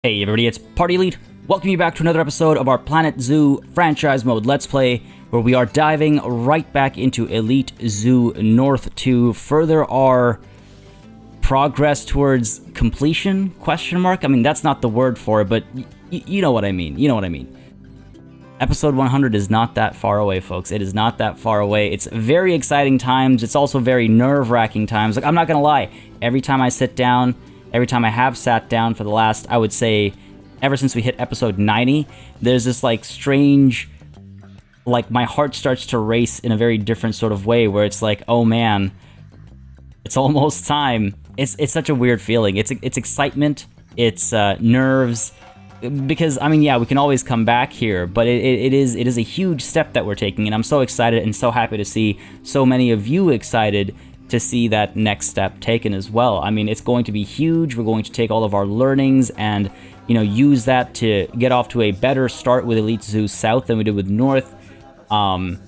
Hey everybody, it's Party Elite. Welcome you back to another episode of our Planet Zoo franchise mode Let's Play, where we are diving right back into Elite Zoo North to further our progress towards completion, question mark? I mean, that's not the word for it, but you know what I mean. You know what I mean. Episode 100 is not that far away, folks. It is not that far away. It's very exciting times. It's also very nerve-wracking times. Like, I'm not gonna lie. Every time I sit down, every time I have sat down for the last, I would say, ever since we hit episode 90, there's this, like, strange, like, my heart starts to race in a very different sort of way, where it's like, oh man, it's almost time. It's such a weird feeling. It's excitement, it's nerves, because, I mean, yeah, we can always come back here, but it is a huge step that we're taking, and I'm so excited and so happy to see so many of you excited to see that next step taken as well. I mean, it's going to be huge. We're going to take all of our learnings and, you know, use that to get off to a better start with Elite Zoo South than we did with North. And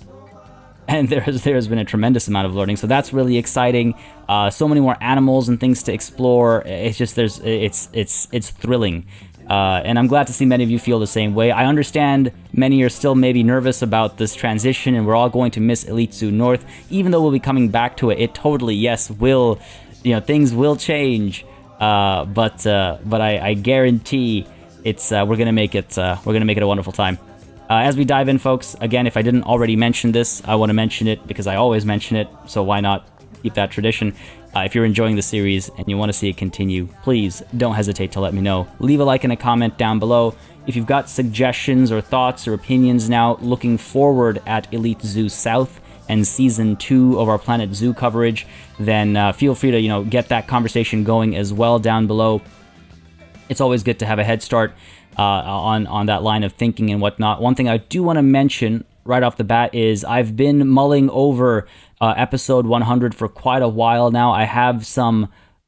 there has been a tremendous amount of learning, so that's really exciting. So many more animals and things to explore. It's just it's thrilling. And I'm glad to see many of you feel the same way. I understand many are still maybe nervous about this transition, and we're all going to miss Elite Zoo North, even though we'll be coming back to it. It totally, yes, will, you know, things will change. But I guarantee it's we're gonna make it a wonderful time. As we dive in, folks, again, if I didn't already mention this, I want to mention it because I always mention it. So why not keep that tradition? If you're enjoying the series and you want to see it continue, please don't hesitate to let me know. Leave a like and a comment down below. If you've got suggestions or thoughts or opinions now looking forward at Elite Zoo South and Season 2 of our Planet Zoo coverage, then feel free to, you know, get that conversation going as well down below. It's always good to have a head start on that line of thinking and whatnot. One thing I do want to mention right off the bat is I've been mulling over episode 100 for quite a while now. I have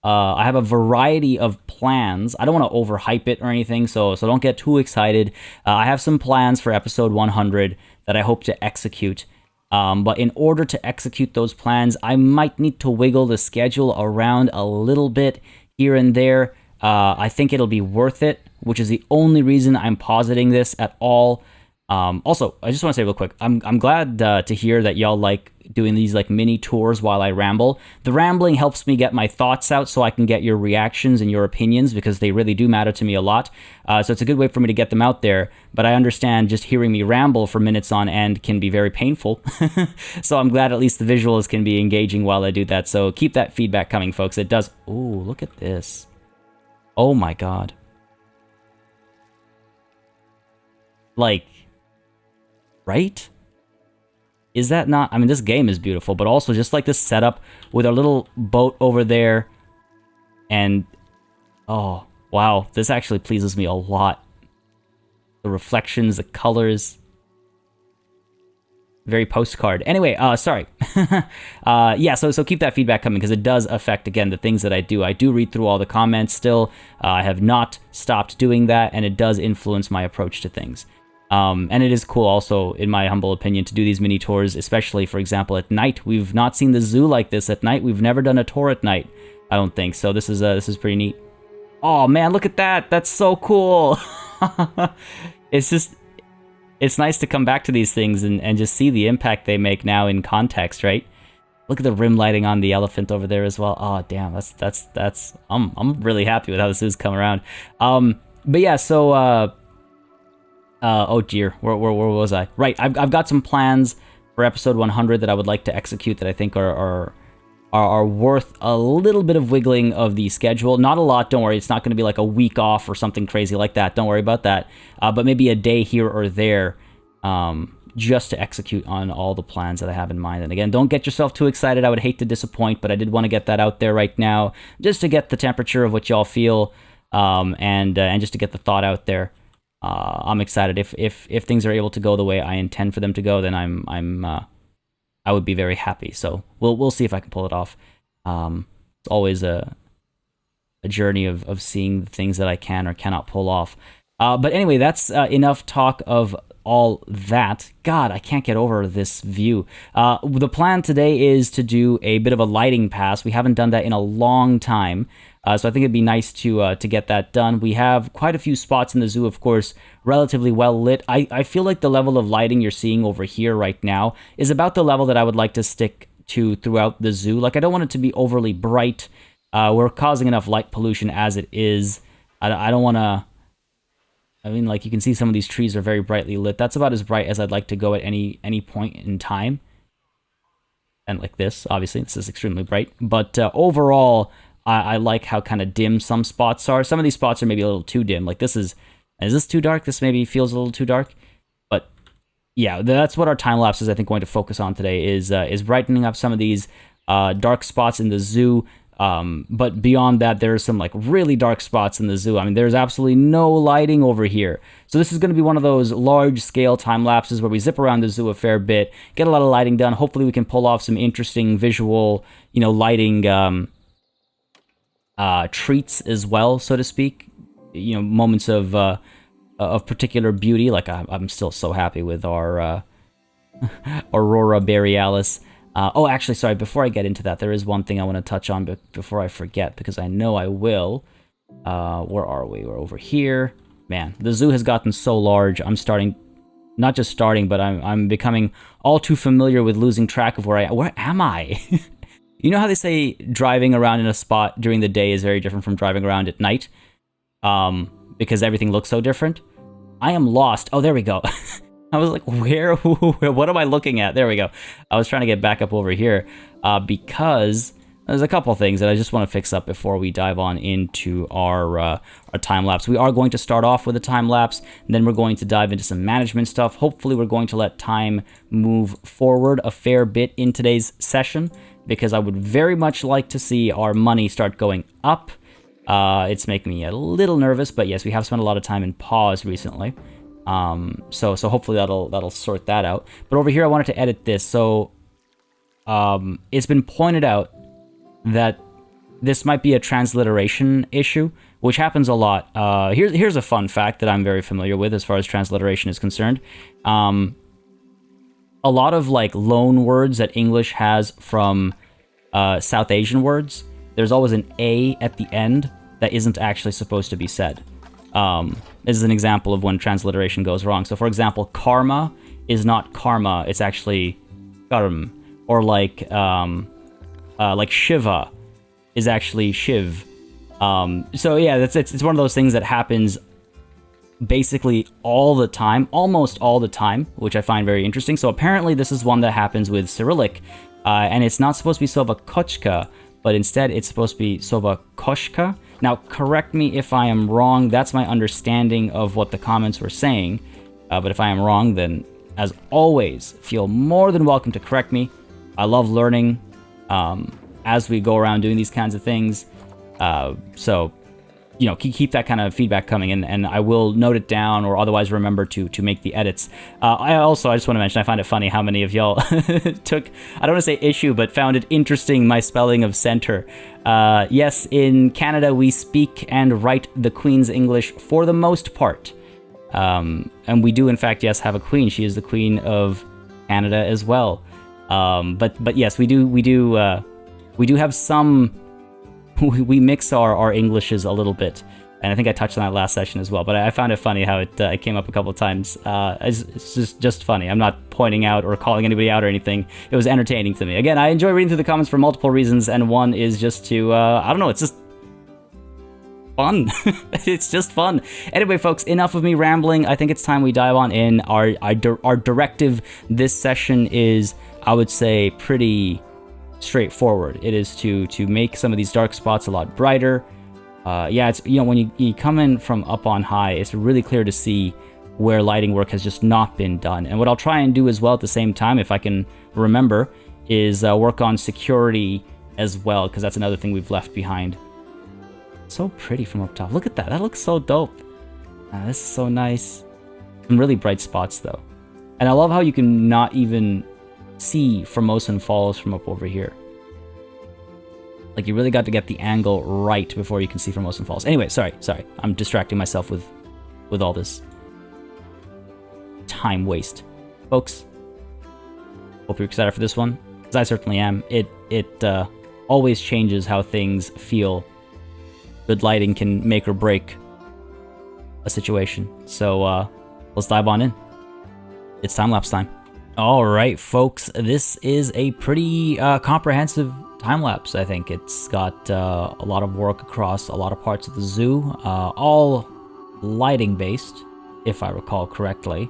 a variety of plans. I don't want to overhype it or anything, so don't get too excited. I have some plans for episode 100 that I hope to execute. But in order to execute those plans, I might need to wiggle the schedule around a little bit here and there. I think it'll be worth it, which is the only reason I'm positing this at all. Also, I just want to say real quick, I'm glad to hear that y'all like doing these like mini tours while I ramble. The rambling helps me get my thoughts out so I can get your reactions and your opinions, because they really do matter to me a lot. So it's a good way for me to get them out there, but I understand just hearing me ramble for minutes on end can be very painful. So I'm glad at least the visuals can be engaging while I do that. So keep that feedback coming, folks. It does. Ooh, look at this. Oh my god. Like, right? Is that not? I mean, this game is beautiful, but also just like this setup with our little boat over there. And, oh, wow. This actually pleases me a lot. The reflections, the colors. Very postcard. Anyway, sorry. Yeah, so keep that feedback coming, because it does affect, again, the things that I do. I do read through all the comments still. I have not stopped doing that, and it does influence my approach to things. And it is cool also, in my humble opinion, to do these mini tours, especially, for example, at night. We've not seen the zoo like this at night. We've never done a tour at night, I don't think. So this is pretty neat. Oh man, look at that. That's so cool. It's nice to come back to these things and just see the impact they make now in context, right? Look at the rim lighting on the elephant over there as well. Oh damn, that's I'm really happy with how the zoo's come around. But yeah, so oh dear, where was I? Right, I've got some plans for episode 100 that I would like to execute that I think are worth a little bit of wiggling of the schedule. Not a lot, don't worry. It's not going to be like a week off or something crazy like that. Don't worry about that. But maybe a day here or there, just to execute on all the plans that I have in mind. And again, don't get yourself too excited. I would hate to disappoint, but I did want to get that out there right now, just to get the temperature of what y'all feel, and just to get the thought out there. I'm excited. If things are able to go the way I intend for them to go, then I would be very happy. So we'll see if I can pull it off. It's always a journey of seeing the things that I can or cannot pull off. But anyway, that's enough talk of all that. God, I can't get over this view. The plan today is to do a bit of a lighting pass. We haven't done that in a long time. So I think it'd be nice to get that done. We have quite a few spots in the zoo, of course, relatively well lit. I feel like the level of lighting you're seeing over here right now is about the level that I would like to stick to throughout the zoo. Like, I don't want it to be overly bright. We're causing enough light pollution as it is. I don't want to... I mean, like, you can see some of these trees are very brightly lit. That's about as bright as I'd like to go at any point in time. And like this, obviously, this is extremely bright. But overall, I like how kind of dim some spots are. Some of these spots are maybe a little too dim. Like, this is this too dark? This maybe feels a little too dark. But yeah, that's what our time lapse is, I think, going to focus on today, is brightening up some of these dark spots in the zoo. But beyond that, there are some like really dark spots in the zoo. I mean, there's absolutely no lighting over here. So this is going to be one of those large scale time lapses where we zip around the zoo a fair bit, get a lot of lighting done. Hopefully we can pull off some interesting visual, lighting treats as well, so to speak. Moments of particular beauty. Like, I'm still so happy with our Aurora Borealis. Oh, actually, sorry, before I get into that, there is one thing I want to touch on before I forget, because I know I will. Where are we? We're over here. Man, the zoo has gotten so large, I'm starting... Not just starting, but I'm becoming all too familiar with losing track of where am I? You know how they say driving around in a spot during the day is very different from driving around at night? Because everything looks so different? I am lost. Oh, there we go. I was like, where, what am I looking at? There we go. I was trying to get back up over here because there's a couple things that I just want to fix up before we dive on into our time lapse. We are going to start off with a time lapse, and then we're going to dive into some management stuff. Hopefully, we're going to let time move forward a fair bit in today's session, because I would very much like to see our money start going up. It's making me a little nervous, but yes, we have spent a lot of time in pause recently. So hopefully that'll sort that out. But over here, I wanted to edit this. So, it's been pointed out that this might be a transliteration issue, which happens a lot. Here's a fun fact that I'm very familiar with as far as transliteration is concerned. A lot of like loan words that English has from South Asian words, there's always an A at the end that isn't actually supposed to be said. This is an example of when transliteration goes wrong. So, for example, karma is not karma; it's actually karm. Or like Shiva is actually Shiv. So yeah, it's one of those things that happens basically all the time, almost all the time, which I find very interesting. So apparently, this is one that happens with Cyrillic, and it's not supposed to be Sova Kochka, but instead it's supposed to be Sova Koshka. Now, correct me if I am wrong. That's my understanding of what the comments were saying. But if I am wrong, then, as always, feel more than welcome to correct me. I love learning as we go around doing these kinds of things. So, keep that kind of feedback coming, and I will note it down or otherwise remember to make the edits. I just want to mention, I find it funny how many of y'all took, I don't want to say issue, but found it interesting, my spelling of center. Yes, in Canada, we speak and write the Queen's English for the most part. And we do, in fact, yes, have a queen. She is the Queen of Canada as well. But yes, we do have some... We mix our Englishes a little bit, and I think I touched on that last session as well. But I found it funny how it came up a couple of times. It's just funny. I'm not pointing out or calling anybody out or anything. It was entertaining to me. Again, I enjoy reading through the comments for multiple reasons, and one is just to I don't know. It's just fun. It's just fun. Anyway, folks, enough of me rambling. I think it's time we dive on in. Our directive this session is, I would say, pretty straightforward. It is to make some of these dark spots a lot brighter. Yeah, it's when you come in from up on high, it's really clear to see where lighting work has just not been done. And what I'll try and do as well at the same time, if I can remember, is work on security as well, because that's another thing we've left behind. So pretty from up top. Look at that. That looks so dope. This is so nice. Some really bright spots though. And I love how you can not even see Formosan Falls from up over here. Like, you really got to get the angle right before you can see Formosan Falls. Anyway, sorry. I'm distracting myself with all this time waste. Folks, hope you're excited for this one, because I certainly am. It always changes how things feel good lighting can make or break a situation. So let's dive on in. It's time-lapse time. All right, folks, this is a pretty comprehensive time-lapse, I think. It's got a lot of work across a lot of parts of the zoo, all lighting-based, if I recall correctly.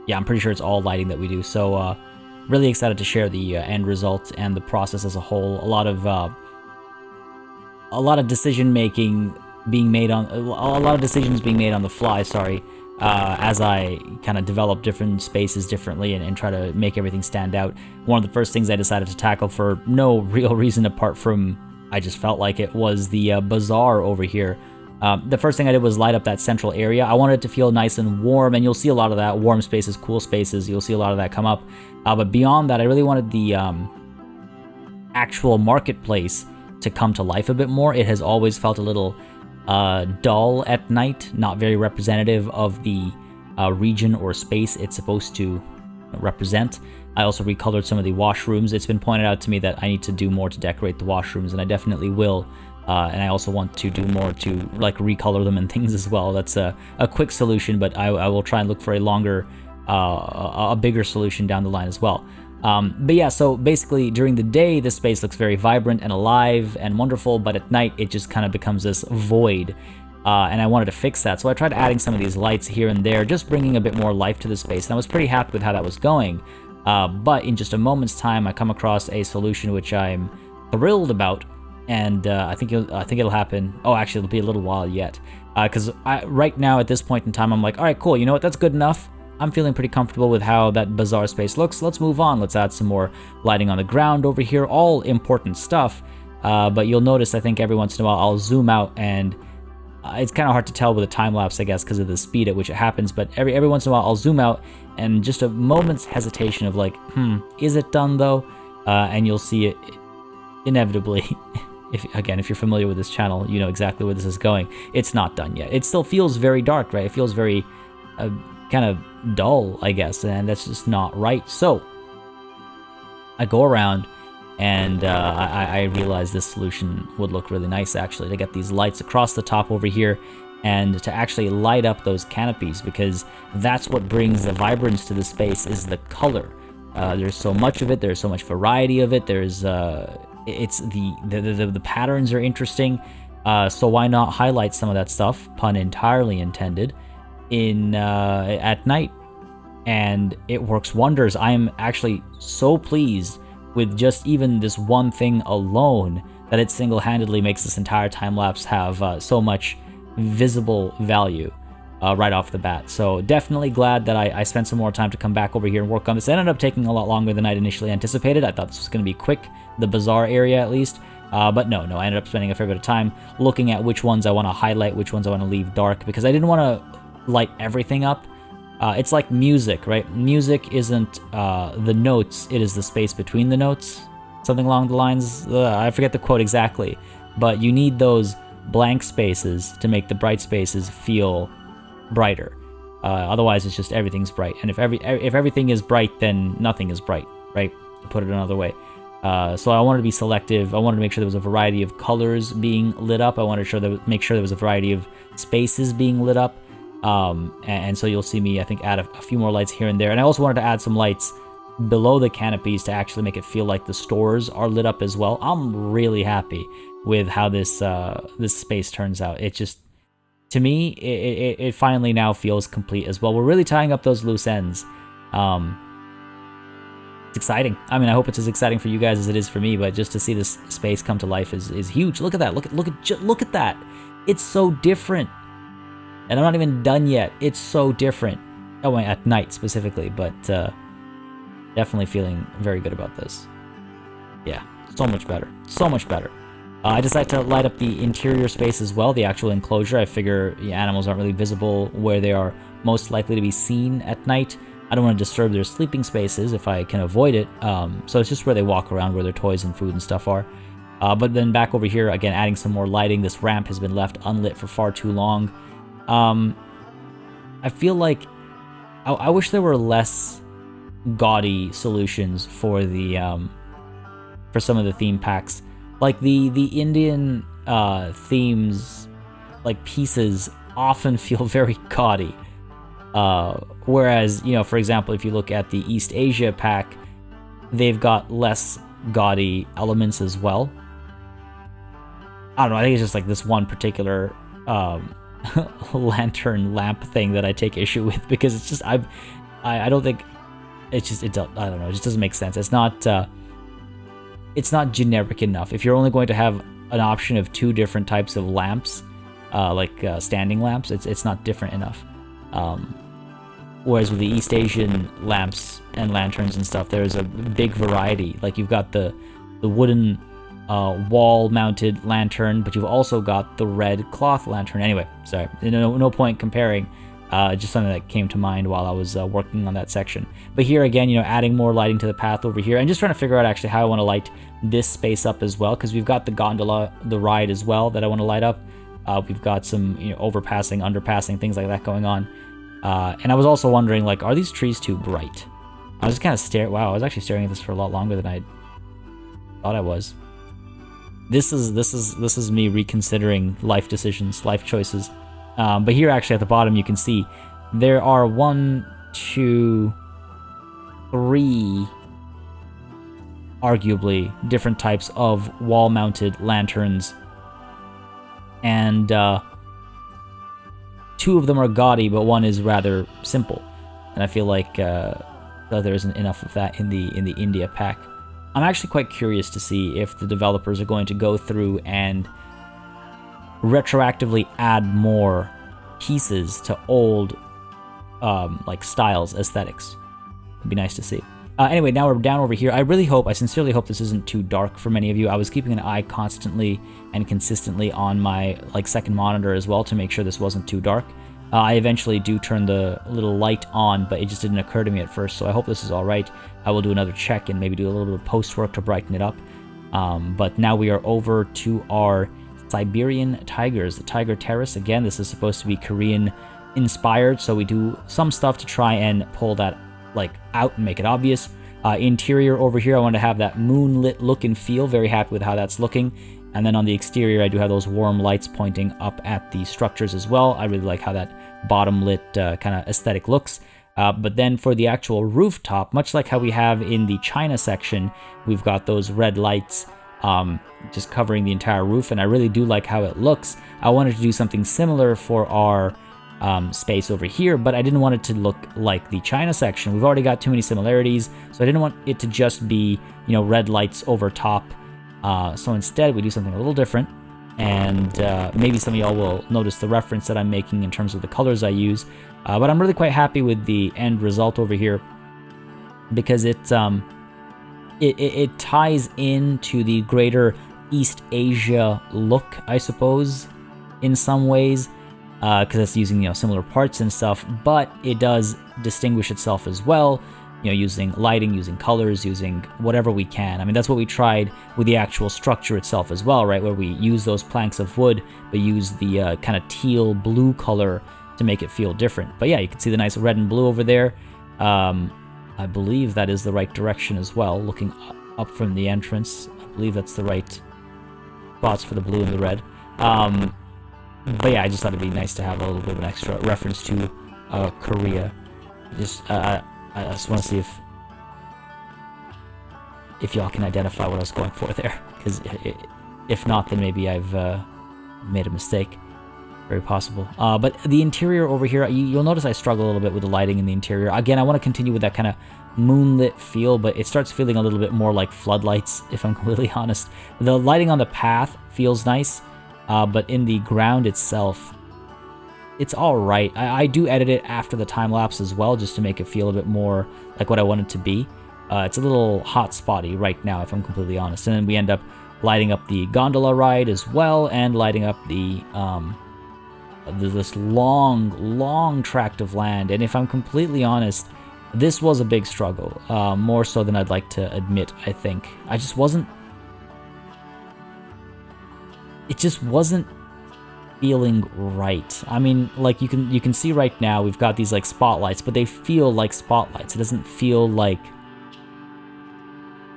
Yeah, I'm pretty sure it's all lighting that we do, so really excited to share the end result and the process as a whole. A lot of decision-making being made on... a lot of decisions being made on the fly, sorry, as I kind of develop different spaces differently and try to make everything stand out. One of the first things I decided to tackle for no real reason apart from I just felt like it was the Bazaar over here. The first thing I did was light up that central area. I wanted it to feel nice and warm, and you'll see a lot of that. Warm spaces, cool spaces, you'll see a lot of that come up. But beyond that, I really wanted the actual marketplace to come to life a bit more. It has always felt a little dull at night, not very representative of the region or space it's supposed to represent. I also recolored some of the washrooms. It's been pointed out to me that I need to do more to decorate the washrooms, and I definitely will. And I also want to do more to like recolor them and things as well. That's a quick solution, but I will try and look for a longer, a bigger solution down the line as well. But yeah, so basically during the day, this space looks very vibrant and alive and wonderful, but at night it just kind of becomes this void, and I wanted to fix that. So I tried adding some of these lights here and there, just bringing a bit more life to the space, and I was pretty happy with how that was going. But in just a moment's time, I come across a solution which I'm thrilled about, and I think it'll happen. Oh, actually, it'll be a little while yet, because right now at this point in time, I'm like, all right, cool. You know what? That's good enough. I'm feeling pretty comfortable with how that Bazaar space looks. Let's move on. Let's add some more lighting on the ground over here. All important stuff. But you'll notice, I think, every once in a while, I'll zoom out, and it's kind of hard to tell with a time lapse, I guess, because of the speed at which it happens. But every once in a while, I'll zoom out, and just a moment's hesitation of like, is it done though? And you'll see it inevitably. If you're familiar with this channel, you know exactly where this is going. It's not done yet. It still feels very dark, right? It feels very kind of dull, I guess, and that's just not right. So I go around, and I realize this solution would look really nice, actually, to get these lights across the top over here and to actually light up those canopies, because that's what brings the vibrance to the space, is the color. There's so much of it. There's so much variety of it. There's it's the patterns are interesting, so why not highlight some of that stuff, pun entirely intended, in at night, and it works wonders. I am actually so pleased with just even this one thing alone that it single-handedly makes this entire time lapse have so much visible value right off the bat. So definitely glad that I spent some more time to come back over here and work on this. It ended up taking a lot longer than I'd initially anticipated. I thought this was going to be quick, the Bazaar area at least. But no, I ended up spending a fair bit of time looking at which ones I want to highlight, which ones I want to leave dark, because I didn't want to light everything up. It's like music, right? Music isn't the notes, it is the space between the notes. Something along the lines, I forget the quote exactly, but you need those blank spaces to make the bright spaces feel brighter. Otherwise, it's just everything's bright. And if everything is bright, then nothing is bright, right? To put it another way. So I wanted to be selective. I wanted to make sure there was a variety of colors being lit up. I wanted to make sure there was a variety of spaces being lit up. And so you'll see me, I think, add a few more lights here and there. And I also wanted to add some lights below the canopies to actually make it feel like the stores are lit up as well. I'm really happy with how this space turns out. It just, to me, it finally now feels complete as well. We're really tying up those loose ends. It's exciting. I mean, I hope it's as exciting for you guys as it is for me, but just to see this space come to life is huge. Look at that. Look at that. It's so different. And I'm not even done yet. It's so different. Oh, wait, at night specifically, but definitely feeling very good about this. Yeah, so much better. So much better. I decided to light up the interior space as well, the actual enclosure. I figure the animals aren't really visible where they are most likely to be seen at night. I don't want to disturb their sleeping spaces if I can avoid it. So it's just where they walk around, where their toys and food and stuff are. But then back over here, again, adding some more lighting. This ramp has been left unlit for far too long. I feel like I wish there were less gaudy solutions for the for some of the theme packs. Like the Indian themes, like pieces, often feel very gaudy. Whereas, you know, for example, if you look at the East Asia pack, they've got less gaudy elements as well. I don't know, I think it's just like this one particular lantern lamp thing that I take issue with, because it's just, I don't think, it's just, I don't know, it just doesn't make sense. It's not generic enough. If you're only going to have an option of 2 different types of lamps, standing lamps, it's not different enough. Whereas with the East Asian lamps and lanterns and stuff, there's a big variety. Like, you've got the wooden wall-mounted lantern, but you've also got the red cloth lantern. Anyway, sorry, no point comparing. Just something that came to mind while I was working on that section. But here again, you know, adding more lighting to the path over here, and just trying to figure out actually how I want to light this space up as well, because we've got the gondola, the ride as well, that I want to light up. We've got some, you know, overpassing, underpassing, things like that going on. And I was also wondering, like, are these trees too bright? I was just kind of staring. Wow, I was actually staring at this for a lot longer than I thought I was. This is me reconsidering life decisions, life choices. But here, actually, at the bottom, you can see there are 1, 2, 3, arguably different types of wall-mounted lanterns, and 2 of them are gaudy, but 1 is rather simple. And I feel like there isn't enough of that in the India pack. I'm actually quite curious to see if the developers are going to go through and retroactively add more pieces to old like styles, aesthetics. It'd be nice to see. Anyway, now we're down over here. I sincerely hope this isn't too dark for many of you. I was keeping an eye constantly and consistently on my second monitor as well to make sure this wasn't too dark. I eventually do turn the little light on, but it just didn't occur to me at first, so I hope this is all right. I will do another check and maybe do a little bit of post work to brighten it up. But now we are over to our Siberian tigers, the Tiger Terrace. Again, this is supposed to be Korean inspired, so we do some stuff to try and pull that out and make it obvious. Interior over here, I want to have that moonlit look and feel. Very happy with how that's looking. And then on the exterior, I do have those warm lights pointing up at the structures as well. I really like how that bottom lit kind of aesthetic looks. But then for the actual rooftop, much like how we have in the China section, we've got those red lights just covering the entire roof, and I really do like how it looks. I wanted to do something similar for our space over here, but I didn't want it to look like the China section. We've already got too many similarities, so I didn't want it to just be, red lights over top. So instead, we do something a little different, and maybe some of y'all will notice the reference that I'm making in terms of the colors I use. But I'm really quite happy with the end result over here, because it ties into the greater East Asia look, I suppose, in some ways, because it's using similar parts and stuff, but it does distinguish itself as well, using lighting, using colors, using whatever we can. I mean, that's what we tried with the actual structure itself as well, right, where we use those planks of wood, but use the kind of teal blue color to make it feel different. But yeah, you can see the nice red and blue over there. I believe that is the right direction as well, looking up from the entrance. I believe that's the right spots for the blue and the red. But yeah, I just thought it'd be nice to have a little bit of an extra reference to Korea. I just want to see if y'all can identify what I was going for there, because if not, then maybe I've made a mistake. Very possible. But the interior over here, you'll notice I struggle a little bit with the lighting in the interior. Again, I want to continue with that kind of moonlit feel, but it starts feeling a little bit more like floodlights, if I'm completely honest. The lighting on the path feels nice, but in the ground itself, it's all right. I do edit it after the time lapse as well, just to make it feel a bit more like what I want it to be. It's a little hot spotty right now, if I'm completely honest. And then we end up lighting up the gondola ride as well, and lighting up this long tract of land. And if I'm completely honest, this was a big struggle, more so than I'd like to admit. I think it just wasn't feeling right. I mean, like you can see right now, we've got these spotlights, but they feel like spotlights. It doesn't feel like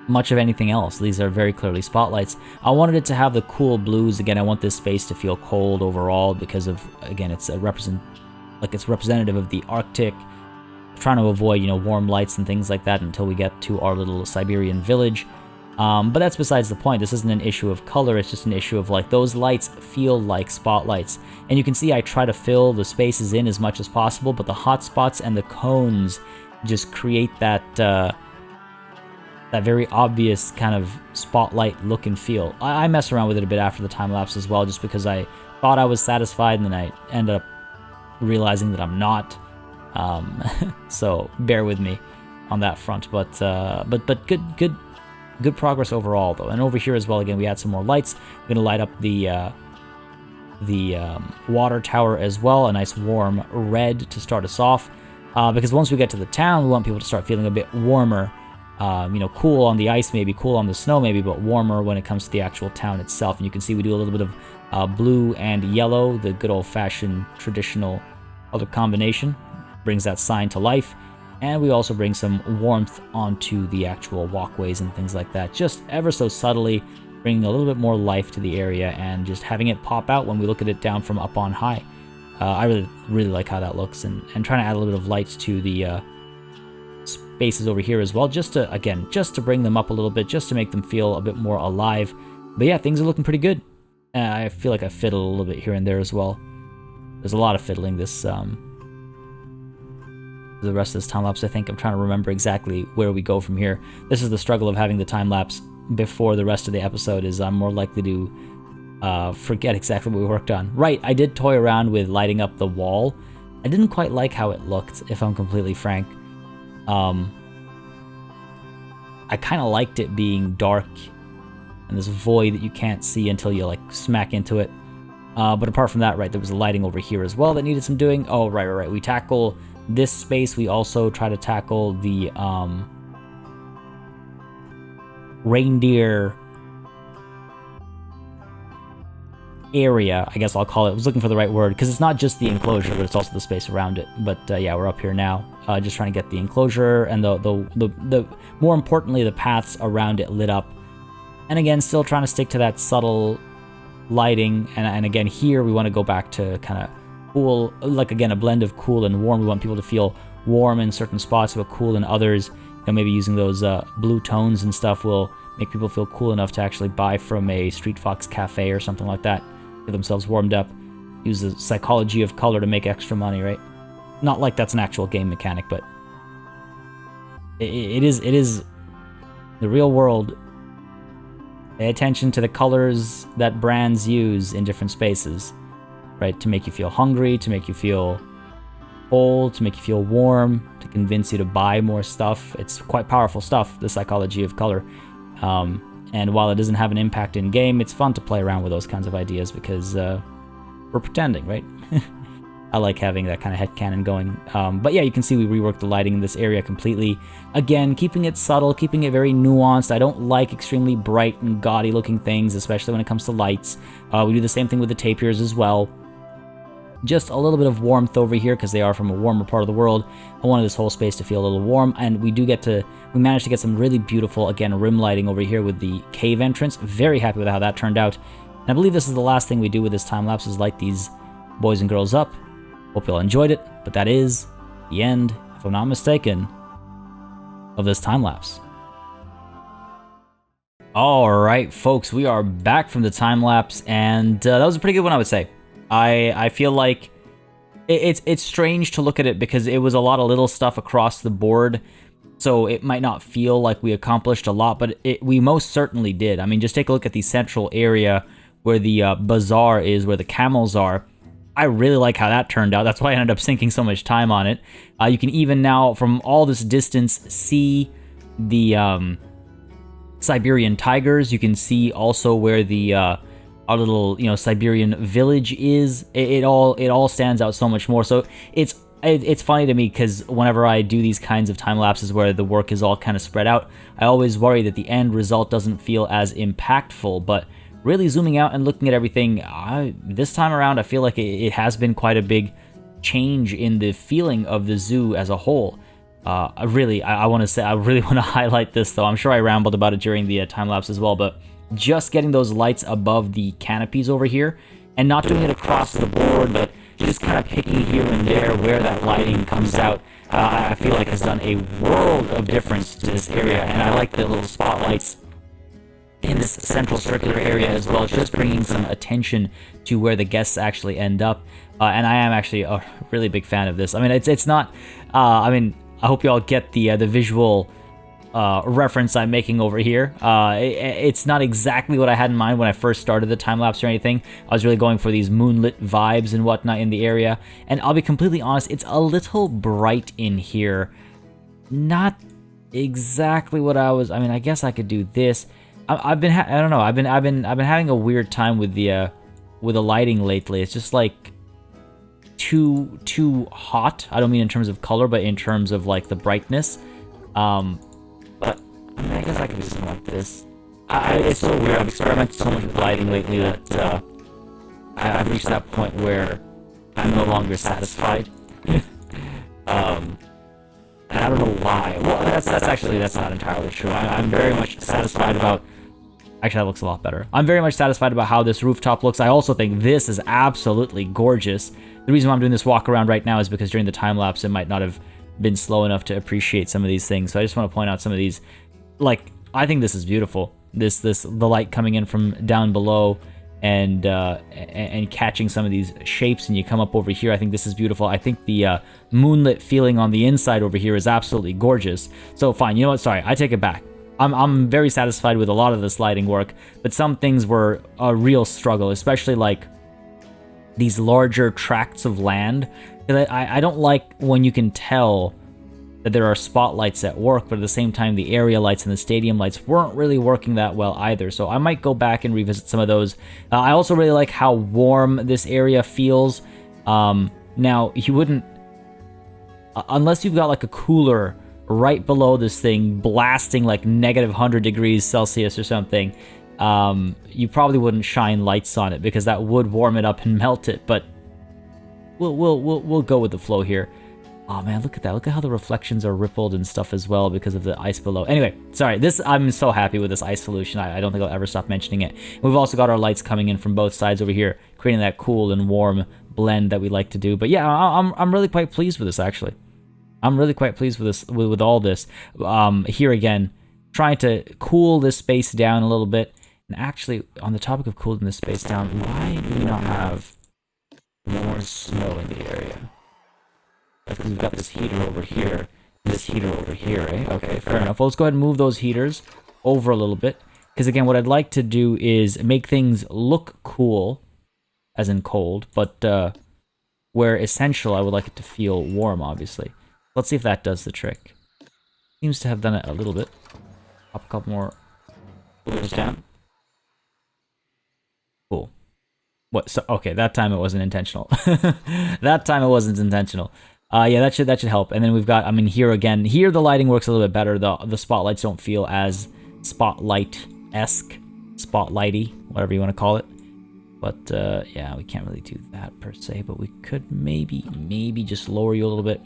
much of anything else. These are very clearly spotlights. I wanted it to have the cool blues. Again, I want this space to feel cold overall because of, again, it's representative of the Arctic. Trying to avoid, you know, warm lights and things like that until we get to our little Siberian village. But that's besides the point. This isn't an issue of color, it's just an issue of, like, those lights feel like spotlights. And you can see I try to fill the spaces in as much as possible, but the hot spots and the cones just create that that very obvious kind of spotlight look and feel. I mess around with it a bit after the time lapse as well, just because I thought I was satisfied, and then I ended up realizing that I'm not. So bear with me on that front. But good progress overall, though. And over here as well, again, we add some more lights. We're gonna light up the water tower as well, a nice warm red to start us off. Because once we get to the town, we want people to start feeling a bit warmer. You know, cool on the ice maybe, cool on the snow maybe, but warmer when it comes to the actual town itself. And you can see we do a little bit of blue and yellow, the good old-fashioned traditional color combination. Brings that sign to life. And we also bring some warmth onto the actual walkways and things like that, just ever so subtly, bringing a little bit more life to the area and just having it pop out when we look at it down from up on high. I really like how that looks, and trying to add a little bit of light to the spaces over here as well, just to bring them up a little bit, just to make them feel a bit more alive. But yeah, things are looking pretty good. I feel like I fiddled a little bit here and there as well. There's a lot of fiddling this the rest of this time lapse. I think I'm trying to remember exactly where we go from here. This is the struggle of having the time lapse before the rest of the episode, is I'm more likely to forget exactly what we worked on. Right, I did toy around with lighting up the wall. I didn't quite like how it looked, if I'm completely frank. I kind of liked it being dark and this void that you can't see until you, like, smack into it. But apart from that, right, there was a lighting over here as well that needed some doing. Oh, right. We tackle this space. We also try to tackle the reindeer area, I guess I'll call it. I was looking for the right word, because it's not just the enclosure, but it's also the space around it. But yeah, we're up here now, just trying to get the enclosure and the more importantly, the paths around it lit up. And again, still trying to stick to that subtle lighting. And again, here we want to go back to kind of cool, like, again, a blend of cool and warm. We want people to feel warm in certain spots, but cool in others. You know, maybe using those blue tones and stuff will make people feel cool enough to actually buy from a Street Fox cafe or something like that, get themselves warmed up. Use the psychology of color to make extra money, right? Not like that's an actual game mechanic, but it is the real world. Pay attention to the colors that brands use in different spaces, right? To make you feel hungry, to make you feel cold, to make you feel warm, to convince you to buy more stuff. It's quite powerful stuff, the psychology of color. And while it doesn't have an impact in game, it's fun to play around with those kinds of ideas because we're pretending, right? I like having that kind of headcanon going. But yeah, you can see we reworked the lighting in this area completely. Again, keeping it subtle, keeping it very nuanced. I don't like extremely bright and gaudy looking things, especially when it comes to lights. We do the same thing with the tapirs as well. Just a little bit of warmth over here because they are from a warmer part of the world. I wanted this whole space to feel a little warm, and we managed to get some really beautiful, again, rim lighting over here with the cave entrance. Very happy with how that turned out. And I believe this is the last thing we do with this time lapse, is light these boys and girls up. Hope you all enjoyed it, but that is the end, if I'm not mistaken, of this time lapse. Alright folks, we are back from the time lapse, and that was a pretty good one, I would say. I feel like it's strange to look at it because it was a lot of little stuff across the board, so it might not feel like we accomplished a lot, but we most certainly did. I mean, just take a look at the central area where the bazaar is, where the camels are. I really like how that turned out. That's why I ended up sinking so much time on it. You can even now, from all this distance, see the Siberian tigers. You can see also where the our little, Siberian village is. It all stands out so much more. So it's funny to me because whenever I do these kinds of time lapses where the work is all kind of spread out, I always worry that the end result doesn't feel as impactful. But really zooming out and looking at everything, this time around, I feel like it has been quite a big change in the feeling of the zoo as a whole. I want to say, I really want to highlight this, though. I'm sure I rambled about it during the time-lapse as well, but just getting those lights above the canopies over here, and not doing it across the board, but just kind of picking here and there where that lighting comes out, I feel like has done a world of difference to this area. And I like the little spotlights in this central circular area as well, just bringing some attention to where the guests actually end up. And I am actually a really big fan of this. I mean, it's not, I mean, I hope you all get the visual reference I'm making over here. It's not exactly what I had in mind when I first started the time-lapse or anything. I was really going for these moonlit vibes and whatnot in the area. And I'll be completely honest, it's a little bright in here. Not exactly what I was, I mean, I guess I could do this. I don't know, I've been having a weird time with the lighting lately. It's just like too hot. I don't mean in terms of color, but in terms of like the brightness. But I mean, I guess I could do something like this. It's so weird. I've experimented so much with lighting lately that I've reached that point where I'm no longer satisfied. And I don't know why. Well, that's not entirely true. I'm very much satisfied about. Actually, that looks a lot better. I'm very much satisfied about how this rooftop looks. I also think this is absolutely gorgeous. The reason why I'm doing this walk around right now is because during the time lapse, it might not have been slow enough to appreciate some of these things. So I just want to point out some of these. Like, I think this is beautiful. The light coming in from down below and catching some of these shapes, and you come up over here. I think this is beautiful. I think the moonlit feeling on the inside over here is absolutely gorgeous. So fine, you know what? Sorry, I take it back. I'm very satisfied with a lot of this lighting work, but some things were a real struggle, especially like these larger tracts of land. I don't like when you can tell that there are spotlights at work, but at the same time the area lights and the stadium lights weren't really working that well either. So I might go back and revisit some of those. I also really like how warm this area feels. Now, you wouldn't, unless you've got like a cooler right below this thing blasting like -100 degrees Celsius or something, you probably wouldn't shine lights on it because that would warm it up and melt it. But we'll go with the flow here. Oh man, look at that. Look at how the reflections are rippled and stuff as well because of the ice below. Anyway, sorry, I'm so happy with this ice solution. I don't think I'll ever stop mentioning it. We've also got our lights coming in from both sides over here, creating that cool and warm blend that we like to do. But yeah, I'm really quite pleased with this, actually. I'm really quite pleased with this, with all this. Here again, trying to cool this space down a little bit. And actually, on the topic of cooling this space down, why do we not have more snow in the area? That's because we've got this heater over here, and this heater over here, eh? Okay, fair enough. Well, let's go ahead and move those heaters over a little bit. Because again, what I'd like to do is make things look cool, as in cold, but where essential, I would like it to feel warm, obviously. Let's see if that does the trick. Seems to have done it a little bit. Pop a couple more coolers down. Cool. What? So okay, that time it wasn't intentional. That time it wasn't intentional. Yeah, that should help. And then we've got, I mean, here again. Here the lighting works a little bit better. The spotlights don't feel as spotlight-esque, spotlighty, whatever you want to call it. But yeah, we can't really do that per se. But we could maybe just lower you a little bit.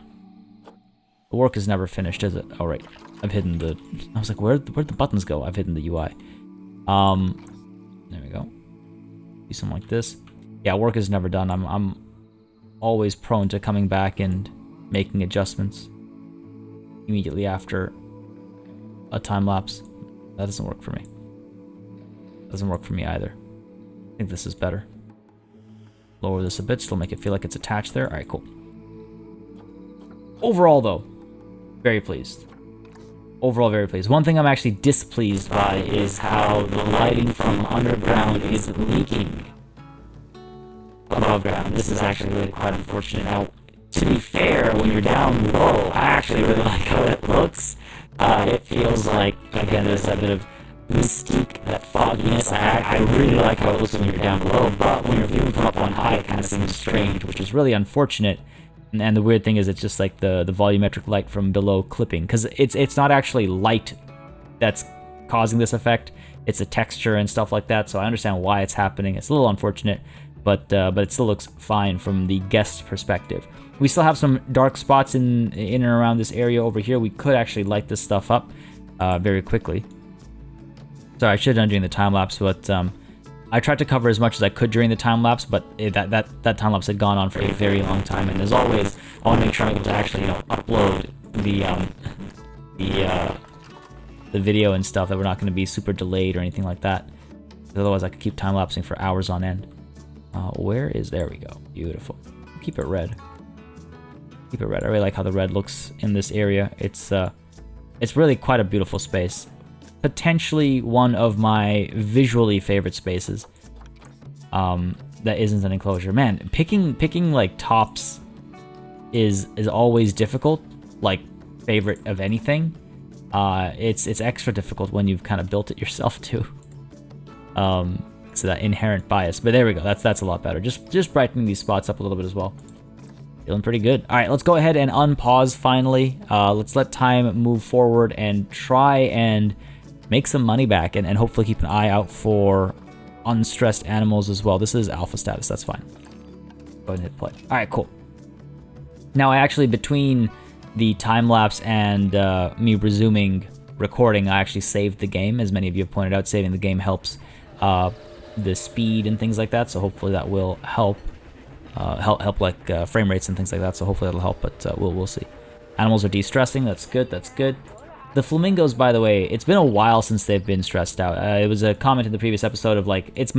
The work is never finished, is it? Oh, right. I've hidden the... I was like, where'd the buttons go? I've hidden the UI. There we go. Do something like this. Yeah, work is never done. I'm always prone to coming back and making adjustments immediately after a time lapse. That doesn't work for me. Doesn't work for me either. I think this is better. Lower this a bit, still make it feel like it's attached there. Alright, cool. Overall, though, very pleased. Overall, very pleased. One thing I'm actually displeased by is how the lighting from underground is leaking above ground. This is actually really quite unfortunate. Now, to be fair, when you're down low, I actually really like how it looks. It feels like, again, there's that bit of mystique, that fogginess. I really like how it looks when you're down low, but when you're viewing from up on high, it kind of seems strange, which is really unfortunate. And the weird thing is it's just like the volumetric light from below clipping, because it's not actually light that's causing this effect. It's a texture and stuff like that, so I understand why it's happening. It's a little unfortunate. but it still looks fine from the guest perspective. We still have some dark spots in and around this area over here. We could actually light this stuff up very quickly. Sorry, I should have done during the time lapse, but I tried to cover as much as I could during the time lapse, but that time lapse had gone on for a very long time. And as always, I want to make sure I'm able to actually upload the video and stuff, that we're not going to be super delayed or anything like that. Otherwise, I could keep time lapsing for hours on end. There we go. Beautiful. Keep it red. Keep it red. I really like how the red looks in this area. It's really quite a beautiful space. Potentially one of my visually favorite spaces. That isn't an enclosure. Man, picking like tops is always difficult. Like favorite of anything. It's extra difficult when you've kind of built it yourself too. So that inherent bias. But there we go. That's a lot better. Just brightening these spots up a little bit as well. Feeling pretty good. All right, let's go ahead and unpause finally. Let's let time move forward and try and make some money back, and hopefully keep an eye out for unstressed animals as well. This is alpha status. That's fine. Go ahead and hit play. All right, cool. Now, I actually, between the time lapse and me resuming recording, I actually saved the game. As many of you have pointed out, saving the game helps the speed and things like that. So hopefully that will help. Help like frame rates and things like that. So hopefully that'll help. But we'll see. Animals are de-stressing. That's good. That's good. The flamingos, by the way, it's been a while since they've been stressed out. It was a comment in the previous episode of like, it's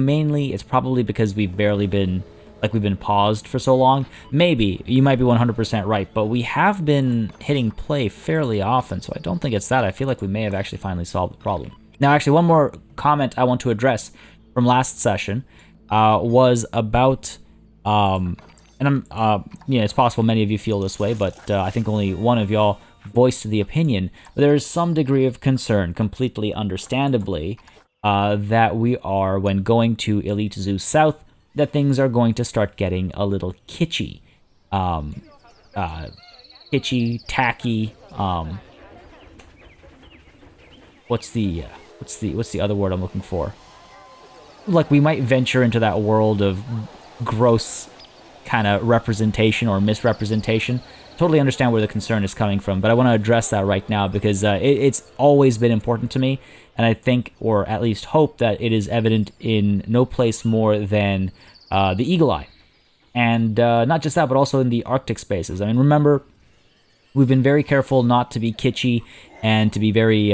probably because we've been paused for so long. Maybe, you might be 100% right, but we have been hitting play fairly often, so I don't think it's that. I feel like we may have actually finally solved the problem. Now, actually, one more comment I want to address from last session was about, and it's possible many of you feel this way, but I think only one of y'all voiced the opinion. There is some degree of concern, completely understandably, that we are, when going to Elite Zoo South, that things are going to start getting a little kitschy. Kitschy, tacky, what's the other word I'm looking for? Like, we might venture into that world of gross kind of representation or misrepresentation. Totally understand where the concern is coming from, but I want to address that right now because it's always been important to me, and I think, or at least hope, that it is evident in no place more than the Eagle Eye. And not just that, but also in the Arctic spaces. I mean, remember, we've been very careful not to be kitschy and to be very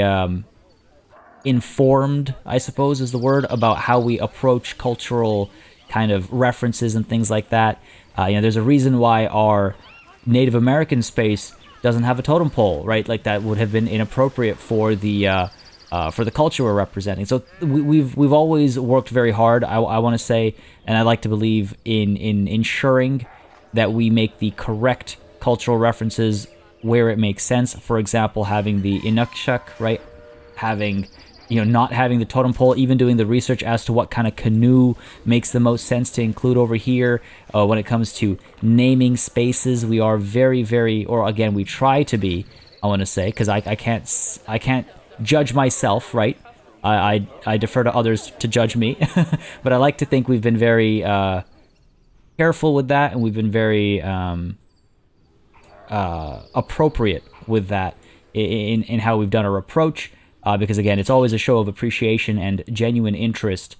informed, I suppose is the word, about how we approach cultural kind of references and things like that. There's a reason why our Native American space doesn't have a totem pole, right? Like, that would have been inappropriate for the culture we're representing. So we've always worked very hard, I want to say, and I like to believe in ensuring that we make the correct cultural references where it makes sense. For example, having the Inukshuk, right? Not having the totem pole, even doing the research as to what kind of canoe makes the most sense to include over here. When it comes to naming spaces, we are very, very, or again, we try to be, I want to say, because I can't judge myself, right? I defer to others to judge me, but I like to think we've been very careful with that, and we've been very appropriate with that in how we've done our approach. Because, again, it's always a show of appreciation and genuine interest,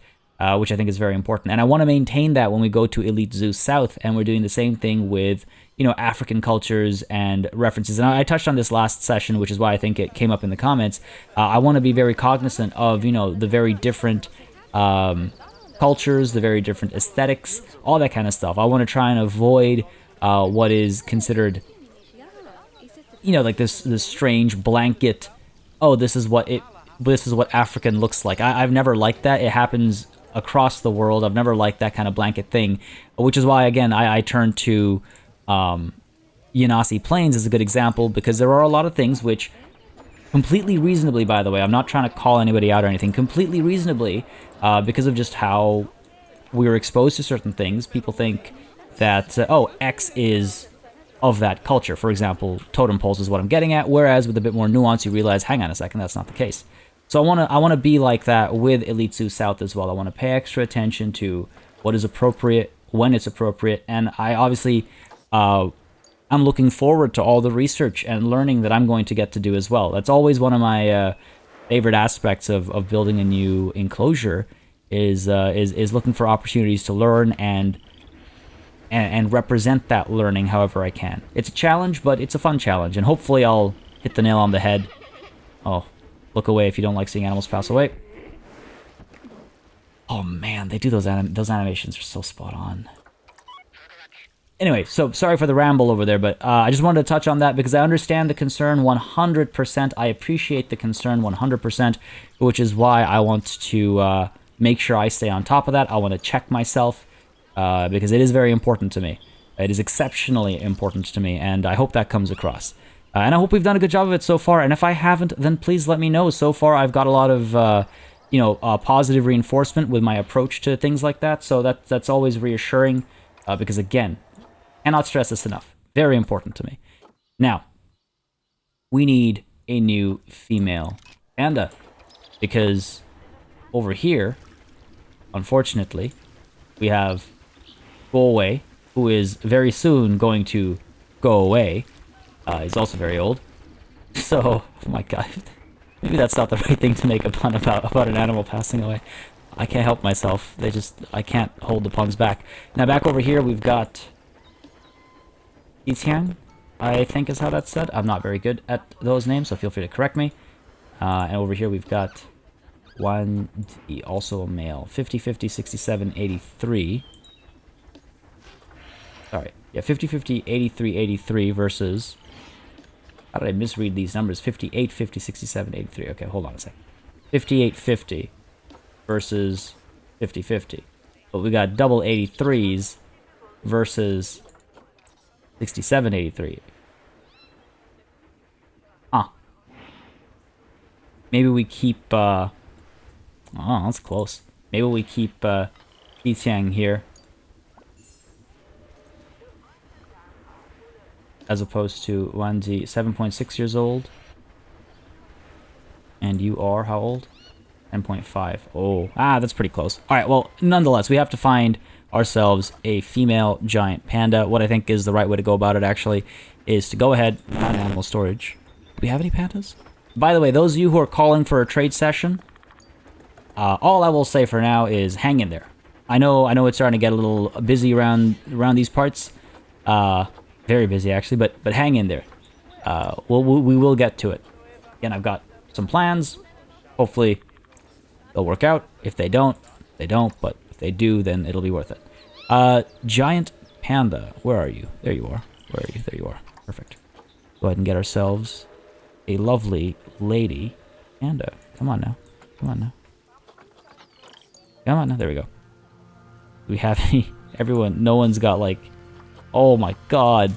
which I think is very important. And I want to maintain that when we go to Elite Zoo South, and we're doing the same thing with, African cultures and references. And I touched on this last session, which is why I think it came up in the comments. I want to be very cognizant of, the very different cultures, the very different aesthetics, all that kind of stuff. I want to try and avoid what is considered, like this strange blanket, oh, this is what African looks like. I've never liked that. It happens across the world. I've never liked that kind of blanket thing, which is why, again, I turn to Yanasi Plains as a good example, because there are a lot of things which, completely reasonably, by the way, I'm not trying to call anybody out or anything, completely reasonably, because of just how we were exposed to certain things, people think that, X is of that culture. For example, totem poles is what I'm getting at, whereas with a bit more nuance, you realize, hang on a second, that's not the case. So I want to be like that with Elite Zoo South as well. I want to pay extra attention to what is appropriate when it's appropriate. And I obviously, I'm looking forward to all the research and learning that I'm going to get to do as well. That's always one of my favorite aspects of building a new enclosure is looking for opportunities to learn and represent that learning however I can. It's a challenge, but it's a fun challenge, and hopefully I'll hit the nail on the head. Oh, look away if you don't like seeing animals pass away. Oh man, they do those animations are so spot on. Anyway, so sorry for the ramble over there, but I just wanted to touch on that because I understand the concern 100%. I appreciate the concern 100%, which is why I want to make sure I stay on top of that. I want to check myself because it is very important to me. It is exceptionally important to me, and I hope that comes across. And I hope we've done a good job of it so far, and if I haven't, then please let me know. So far, I've got a lot of, positive reinforcement with my approach to things like that, so that's always reassuring, because again, cannot stress this enough. Very important to me. Now, we need a new female panda, because over here, unfortunately, we have Go Away, who is very soon going to go away. He's also very old. So, oh my god, maybe that's not the right thing to make a pun about an animal passing away. I can't help myself. I can't hold the puns back. Now back over here, we've got Yixiang, I think is how that's said. I'm not very good at those names, so feel free to correct me. And over here we've got Wan Di, also a male. 50, 50, 67, 83. Sorry. Yeah, 50, 50, 83, 83 versus... How did I misread these numbers? 58, 50, 67, 83. Okay, hold on a second. 58, 50 versus 50, 50. But we got double 83s versus 67, 83. Huh. Maybe we keep, oh, that's close. Maybe we keep, Yixiang here. As opposed to Wanzi, 7.6 years old. And you are how old? 10.5. Oh, that's pretty close. Alright, well, nonetheless, we have to find ourselves a female giant panda. What I think is the right way to go about it, actually, is to go ahead and find animal storage. Do we have any pandas? By the way, those of you who are calling for a trade session, all I will say for now is hang in there. I know it's starting to get a little busy around these parts. Very busy, actually, but hang in there. We will get to it. Again, I've got some plans. Hopefully, they'll work out. If they don't, they don't. But if they do, then it'll be worth it. Giant panda. Where are you? There you are. Where are you? There you are. Perfect. Go ahead and get ourselves a lovely lady panda. Come on now. Come on now. Come on now. There we go. Do we have any... Everyone... No one's got, like... Oh my god.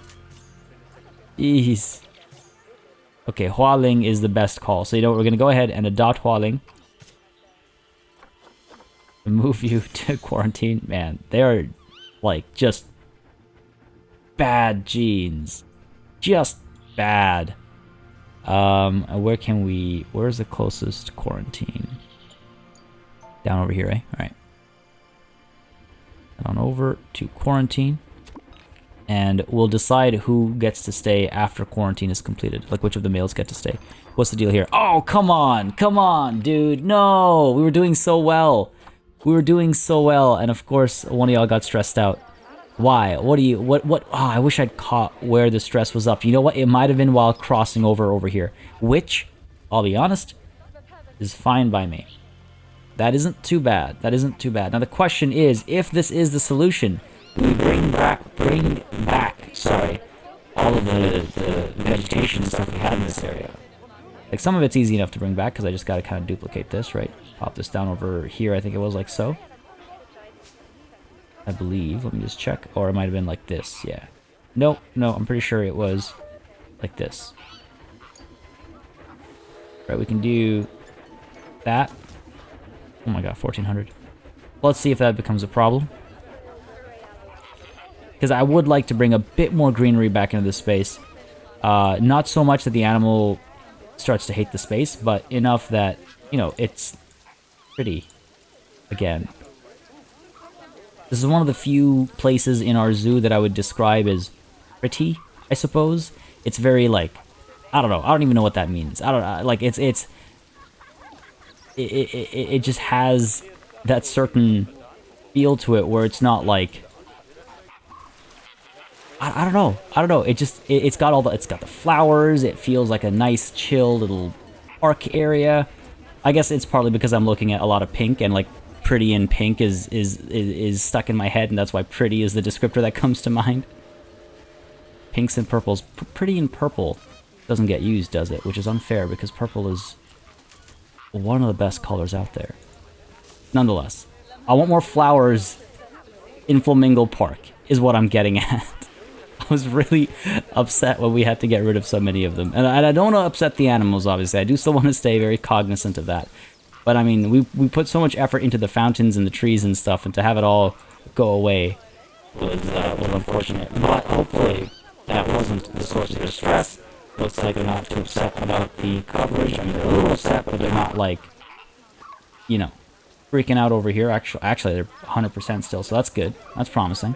Jeez. Okay, Hualing is the best call. So you know what, we're gonna go ahead and adopt Hualing. Move you to quarantine. Man, they're like just bad genes. Just bad. Where's the closest quarantine? Down over here, eh? Alright. Head on over to quarantine. And we'll decide who gets to stay after quarantine is completed. Like, which of the males get to stay. What's the deal here? Oh, come on! Come on, dude! No! We were doing so well! We were doing so well, and of course, one of y'all got stressed out. Why? What? Oh, I wish I'd caught where the stress was up. You know what? It might have been while crossing over here. Which, I'll be honest, is fine by me. That isn't too bad. That isn't too bad. Now, the question is, if this is the solution... We bring back, all of the vegetation stuff we had in this area. Like, some of it's easy enough to bring back, because I just gotta kind of duplicate this, right? Pop this down over here, I think it was, like so. I believe, let me just check. Or it might have been like this, yeah. No, I'm pretty sure it was like this. Right, we can do that. Oh my god, 1400. Let's see if that becomes a problem. Because I would like to bring a bit more greenery back into this space. Not so much that the animal starts to hate the space, but enough that, you know, it's pretty again. This is one of the few places in our zoo that I would describe as pretty, I suppose. It's very, like, I don't know. I don't even know what that means. I don't like, it just has that certain feel to it where it's not like, I don't know. I don't know. It's got all the, it's got the flowers. It feels like a nice, chill little park area. I guess it's partly because I'm looking at a lot of pink, and like pretty in pink is stuck in my head, and that's why pretty is the descriptor that comes to mind. Pinks and purples. Pretty in purple doesn't get used, does it? Which is unfair because purple is one of the best colors out there. Nonetheless, I want more flowers in Flamingo Park, is what I'm getting at. I was really upset when we had to get rid of so many of them. And I don't want to upset the animals, obviously. I do still want to stay very cognizant of that. But I mean, we put so much effort into the fountains and the trees and stuff, and to have it all go away was unfortunate. But hopefully that wasn't the source of their stress. Looks like they're not too upset about the coverage. I mean, they're a little upset, but they're not like, you know, freaking out over here. Actually, they're 100% still, so that's good. That's promising.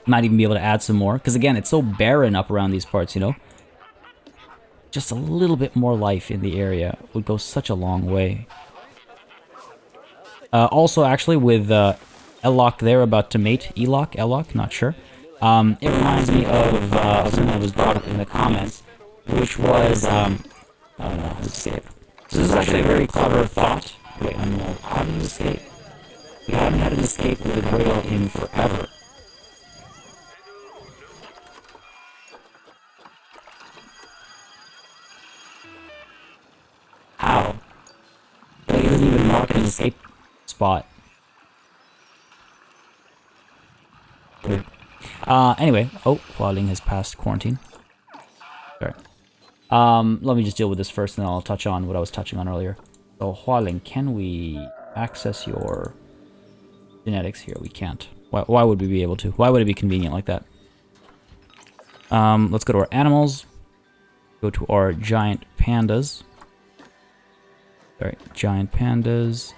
Might even be able to add some more, because again, it's so barren up around these parts, you know? Just a little bit more life in the area would go such a long way. Also, actually, with Elok there about to mate, Elok, not sure. It reminds me of something that was brought up in the comments, which was, I don't know how to escape. So this is actually a very clever thought. Wait, how do you escape? We haven't had an escape with the Grail in forever. How? Like, it doesn't even mark an escape spot. Weird. Anyway, Hualing has passed quarantine. Sorry. Let me just deal with this first, and then I'll touch on what I was touching on earlier. So, Hualing, can we access your genetics here? We can't. Why would we be able to? Why would it be convenient like that? Let's go to our animals. Go to our giant pandas. Sorry, giant pandas.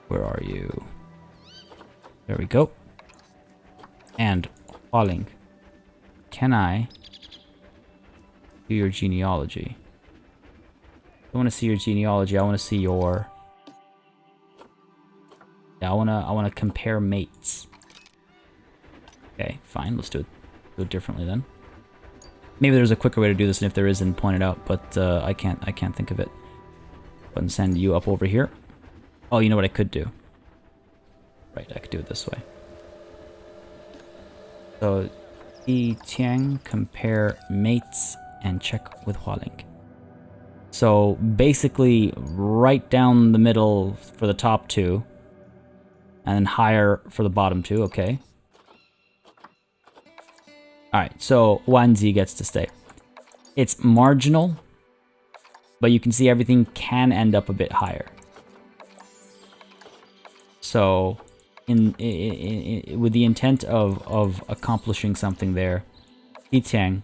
Where are you? There we go. And Hualing, can I do your genealogy? I want to see your genealogy. I want to see your. Yeah, I wanna compare mates. Okay, fine. Let's do it differently then. Maybe there's a quicker way to do this, and if there is, then point it out. But I can't think of it. Go ahead and send you up over here. Oh, you know what I could do? Right, I could do it this way. So, Tiang, compare mates, and check with Hualing. So, basically, right down the middle for the top two, and then higher for the bottom two, okay. Alright, so Wanzi gets to stay. It's marginal, but you can see everything can end up a bit higher. So, with the intent of accomplishing something there, Yitiang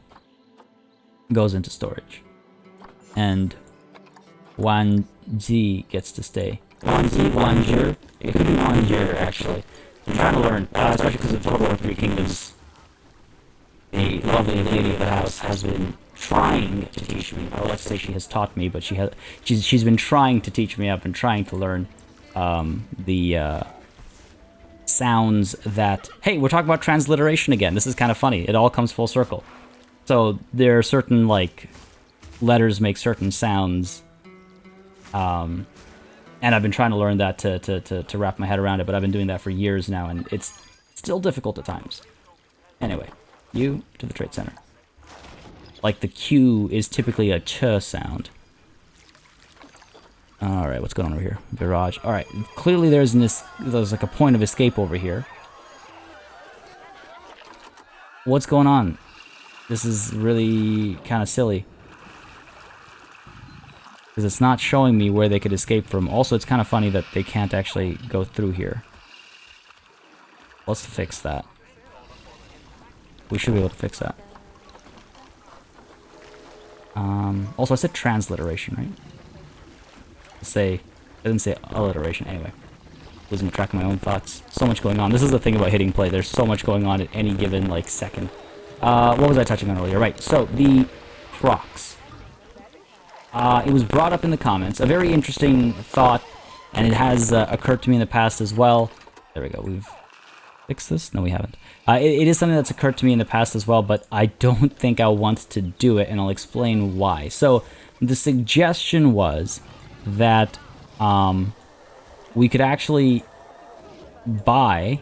goes into storage. And Wanzi gets to stay. Wanzhi, it could be Wanjir, actually. I'm trying to learn, especially because of Total War 3 Kingdoms. The lovely lady of the house has been trying to teach me. Well, let's say she has taught me, but she's been trying to teach me. I've been trying to learn the sounds that... Hey, we're talking about transliteration again. This is kind of funny. It all comes full circle. So there are certain, like, letters make certain sounds. And I've been trying to learn that to wrap my head around it, but I've been doing that for years now, and it's still difficult at times. Anyway, you to the trade center. Like the Q is typically a ch sound. Alright, what's going on over here? Garage. Alright, clearly there's like a point of escape over here. What's going on? This is really kind of silly. Because it's not showing me where they could escape from. Also, it's kind of funny that they can't actually go through here. Let's fix that. We should be able to fix that. Also, I said transliteration, right? It doesn't say alliteration. Anyway, losing track of my own thoughts. So much going on. This is the thing about hitting play. There's so much going on at any given, like, second. What was I touching on earlier? Right, so the Crocs. It was brought up in the comments. A very interesting thought, and it has occurred to me in the past as well. There we go. We've fixed this? No, we haven't. It is something that's occurred to me in the past as well, but I don't think I want to do it, and I'll explain why. So the suggestion was that we could actually buy,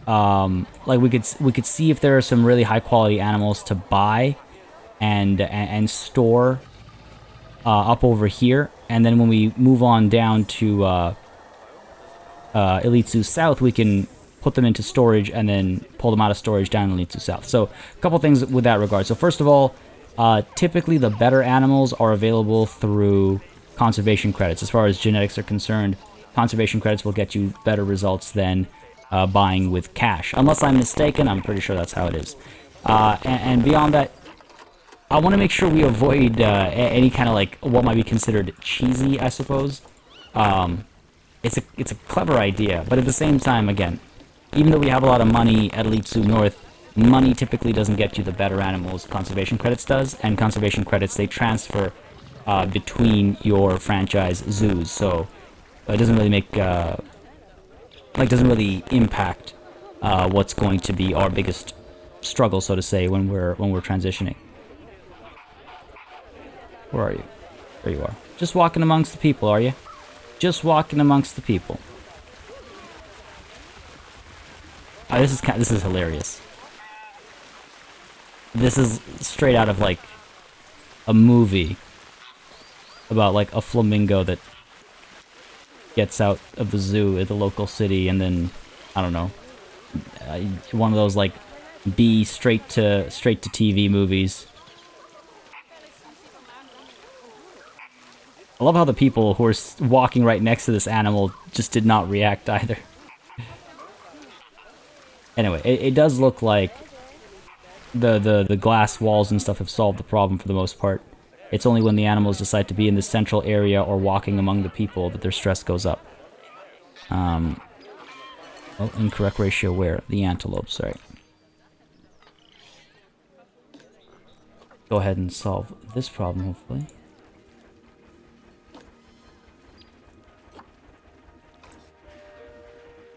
like we could see if there are some really high quality animals to buy and store up over here, and then when we move on down to Elite Zoo South, we can put them into storage and then pull them out of storage down in Elite Zoo South. So a couple things with that regard. So first of all, typically the better animals are available through conservation credits. As far as genetics are concerned, conservation credits will get you better results than buying with cash. Unless I'm mistaken, I'm pretty sure that's how it is. And beyond that, I want to make sure we avoid any kind of, like, what might be considered cheesy, I suppose. It's a clever idea, but at the same time, again, even though we have a lot of money at Elite Zoo North, money typically doesn't get you the better animals. Conservation credits does, and conservation credits, they transfer between your franchise zoos, so it doesn't really make doesn't really impact what's going to be our biggest struggle, so to say, when we're transitioning. Where are you? There you are. Just walking amongst the people, are you? Just walking amongst the people. Oh, this is hilarious. This is straight out of, like, a movie about, like, a flamingo that gets out of the zoo at the local city, and then, I don't know, one of those, like, B straight to TV movies. I love how the people who are walking right next to this animal just did not react either. Anyway, it does look like the glass walls and stuff have solved the problem for the most part. It's only when the animals decide to be in the central area or walking among the people that their stress goes up. Oh, incorrect ratio where? The antelopes, right. Go ahead and solve this problem, hopefully.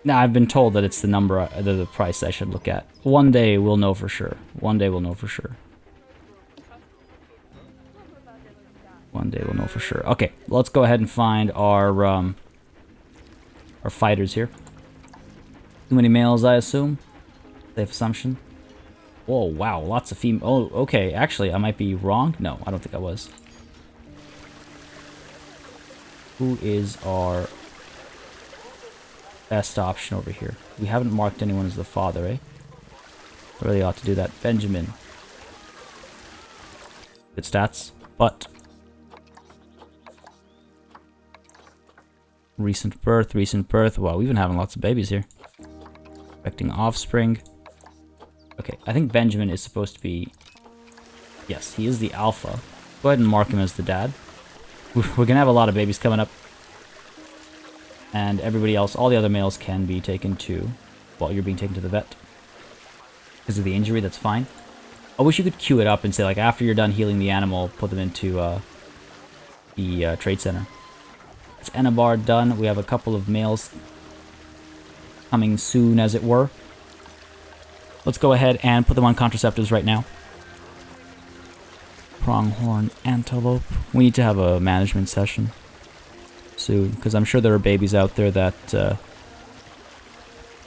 Now, I've been told that it's the number, the price I should look at. One day we'll know for sure. One day we'll know for sure. One day we'll know for sure. Okay, let's go ahead and find our fighters here. Too many males, I assume? Safe assumption. Whoa, wow, lots of female. Oh, okay, actually, I might be wrong. No, I don't think I was. Who is our best option over here? We haven't marked anyone as the father, eh? Really ought to do that. Benjamin. Good stats, but recent birth. Wow, we've been having lots of babies here. Expecting offspring. Okay, I think Benjamin is supposed to be... Yes, he is the alpha. Go ahead and mark him as the dad. We're gonna have a lot of babies coming up. And everybody else, all the other males can be taken to... Well, you're being taken to the vet. Because of the injury, that's fine. I wish you could queue it up and say, like, after you're done healing the animal, put them into the trade center. It's Enabar done. We have a couple of males coming soon, as it were. Let's go ahead and put them on contraceptives right now. Pronghorn antelope. We need to have a management session soon, because I'm sure there are babies out there that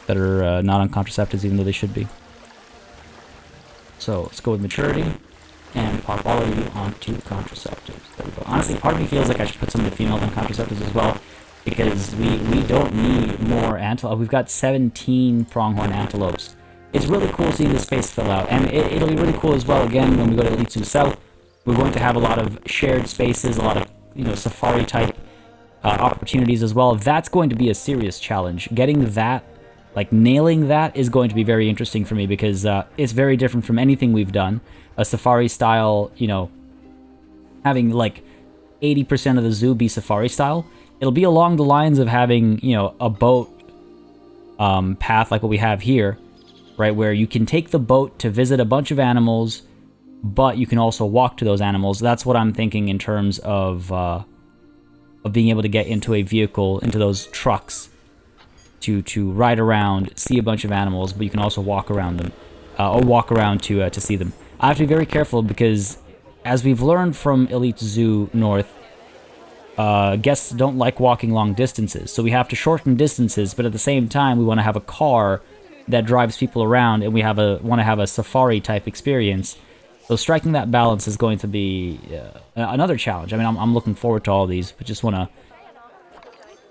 are not on contraceptives, even though they should be. So let's go with maturity and pop all of you onto contraceptives. There we go. Honestly, part of me feels like I should put some of the females on contraceptives as well, because we don't need more antelope. We've got 17 pronghorn antelopes. It's really cool seeing the space fill out, and it'll be really cool as well, again, when we go to Elite Zoo South. We're going to have a lot of shared spaces, a lot of, you know, safari type opportunities as well. That's going to be a serious challenge. Getting that, like nailing that, is going to be very interesting for me, because it's very different from anything we've done. A safari style, you know, having like 80% of the zoo be safari style it'll be along the lines of having, you know, a boat path like what we have here, right? Where you can take the boat to visit a bunch of animals, but you can also walk to those animals. That's what I'm thinking in terms of being able to get into a vehicle, into those trucks, to ride around, see a bunch of animals, but you can also walk around them, or walk around to see them. I have to be very careful because, as we've learned from Elite Zoo North, guests don't like walking long distances, so we have to shorten distances, but at the same time, we want to have a car that drives people around, and we want to have a safari-type experience. So striking that balance is going to be another challenge. I mean, I'm looking forward to all these, but just want to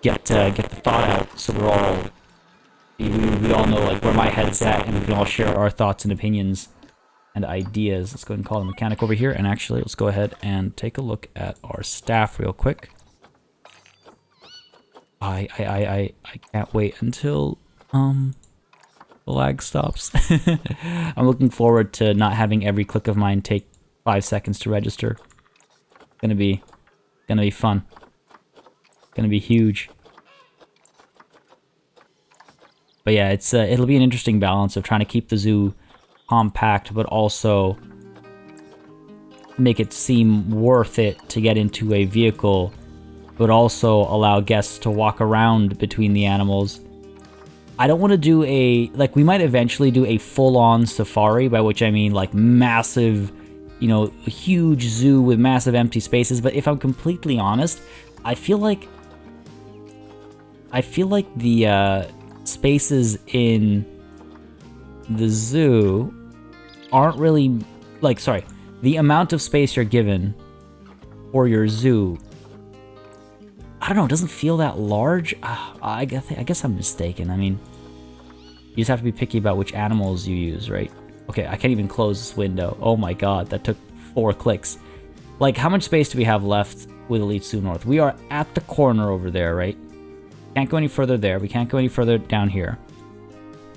get the thought out so we all know like where my head's at, and we can all share our thoughts and opinions and ideas. Let's go ahead and call the mechanic over here, and actually let's go ahead and take a look at our staff real quick. I can't wait until the lag stops. I'm looking forward to not having every click of mine take 5 seconds to register. Gonna be fun. Gonna be huge. But yeah, it'll be an interesting balance of trying to keep the zoo compact, but also make it seem worth it to get into a vehicle, but also allow guests to walk around between the animals. I don't want to do we might eventually do a full-on safari, by which I mean like massive, you know, huge zoo with massive empty spaces, but if I'm completely honest, I feel like the spaces in the zoo aren't really, the amount of space you're given for your zoo, I don't know, it doesn't feel that large. I guess I'm mistaken. I mean, you just have to be picky about which animals you use, right? Okay, I can't even close this window. Oh my god, that took 4 clicks. Like, how much space do we have left with Elite Zoo North? We are at the corner over there, right? Can't go any further there. We can't go any further down here.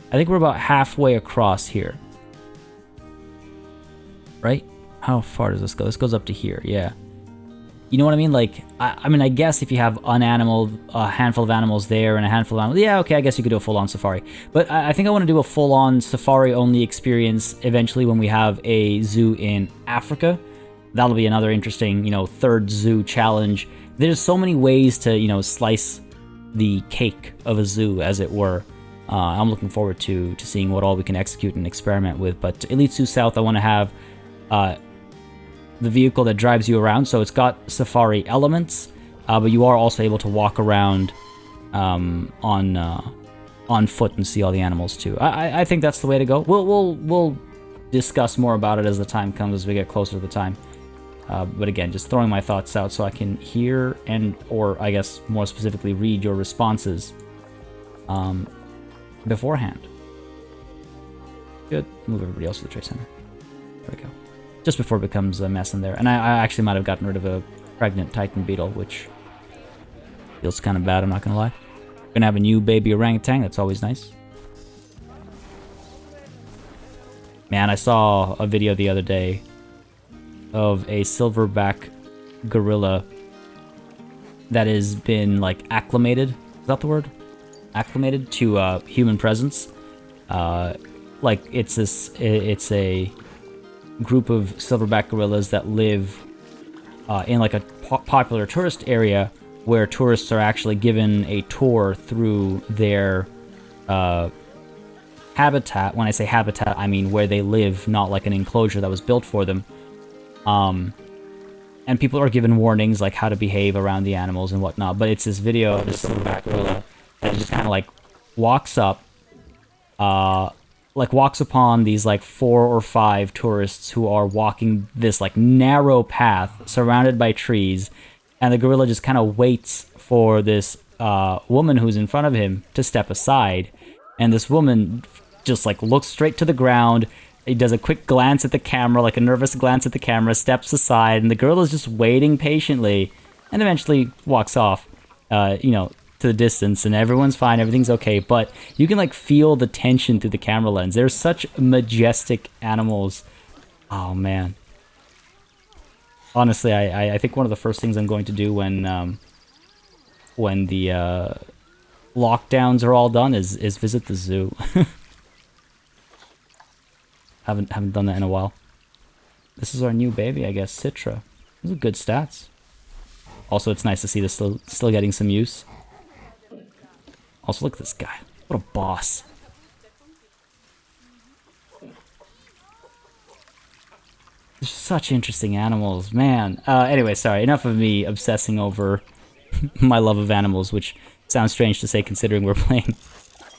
I think we're about halfway across here. Right? How far does this go? This goes up to here, yeah. You know what I mean? Like, I mean, I guess if you have a handful of animals there and a handful of animals, yeah, okay, I guess you could do a full-on safari. But I think I want to do a full-on safari-only experience eventually when we have a zoo in Africa. That'll be another interesting, you know, third zoo challenge. There's so many ways to, you know, slice the cake of a zoo, as it were. I'm looking forward to seeing what all we can execute and experiment with. But Elite Zoo South, I want to have the vehicle that drives you around, so it's got safari elements, but you are also able to walk around on foot and see all the animals too. I think that's the way to go. We'll discuss more about it as the time comes, as we get closer to the time. But again, just throwing my thoughts out so I can hear or I guess more specifically read your responses beforehand. Good. Move everybody else to the trade center. There we go. Just before it becomes a mess in there. And I actually might have gotten rid of a pregnant Titan beetle, which feels kind of bad, I'm not going to lie. Gonna have a new baby orangutan, that's always nice. Man, I saw a video the other day of a silverback gorilla that has been, like, acclimated. Is that the word? Acclimated to human presence. Like, it's a group of silverback gorillas that live in, like, a popular tourist area where tourists are actually given a tour through their habitat. When I say habitat, I mean where they live, not like an enclosure that was built for them. And people are given warnings, like, how to behave around the animals and whatnot. But it's this video of this silverback gorilla that just kind of, like, walks up, walks upon these, like, 4 or 5 tourists who are walking this, like, narrow path surrounded by trees. And the gorilla just kind of waits for this woman who's in front of him to step aside. And this woman just, like, looks straight to the ground. He does a quick glance at the camera, like a nervous glance at the camera, steps aside, and the gorilla's just waiting patiently, and eventually walks off, you know, to the distance, and everyone's fine, everything's okay, but you can, like, feel the tension through the camera lens. They're such majestic animals. Oh, man. Honestly, I think one of the first things I'm going to do when when the lockdowns are all done is visit the zoo. haven't done that in a while. This is our new baby, I guess, Citra. These are good stats. Also, it's nice to see this still getting some use. Also, look at this guy. What a boss. They're such interesting animals, man. Anyway, sorry. Enough of me obsessing over my love of animals, which sounds strange to say considering we're playing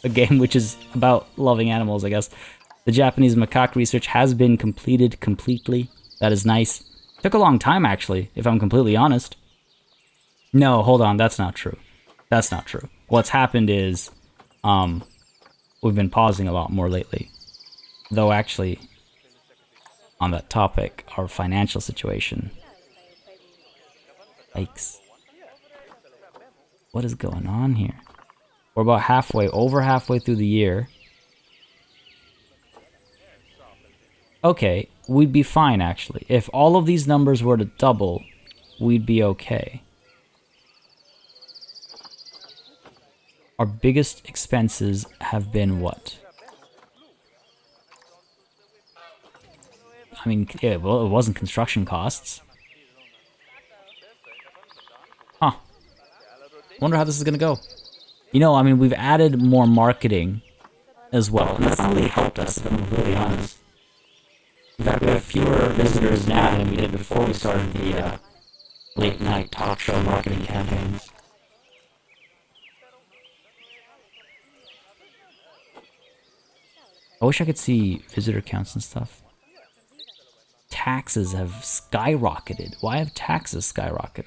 a game which is about loving animals, I guess. The Japanese macaque research has been completed completely. That is nice. Took a long time, actually, if I'm completely honest. No, hold on. That's not true. That's not true. What's happened is, we've been pausing a lot more lately. Though, actually, on that topic, our financial situation. Yikes. What is going on here? We're about over halfway through the year. Okay, we'd be fine, actually. If all of these numbers were to double, we'd be okay. Our biggest expenses have been what? I mean, yeah, well, it wasn't construction costs. Huh. Wonder how this is gonna go. You know, I mean, we've added more marketing as well, and that's not really helped us, if I'm completely honest. In fact, we have fewer visitors now than we did before we started the late night talk show marketing campaigns. I wish I could see visitor counts and stuff. Taxes have skyrocketed. Why have taxes skyrocketed?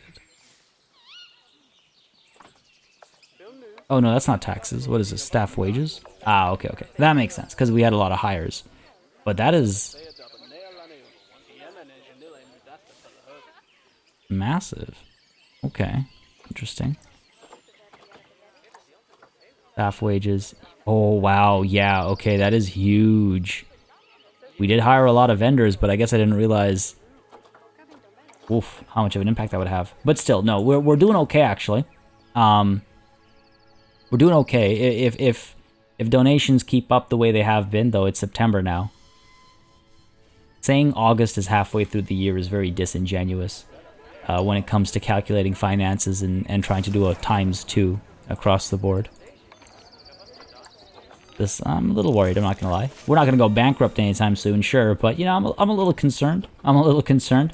Oh no, that's not taxes. What is this? Staff wages? Ah, okay, okay. That makes sense, because we had a lot of hires. But that is massive. Okay, interesting. Staff wages. Oh, wow. Yeah, okay, that is huge. We did hire a lot of vendors, but I guess I didn't realize oof, how much of an impact that would have. But still, no, we're doing okay, actually. We're doing okay. If donations keep up the way they have been, though it's September now. Saying August is halfway through the year is very disingenuous when it comes to calculating finances and trying to do a ×2 across the board. This, I'm a little worried, I'm not gonna lie. We're not gonna go bankrupt anytime soon, sure, but, you know, I'm a little concerned. I'm a little concerned.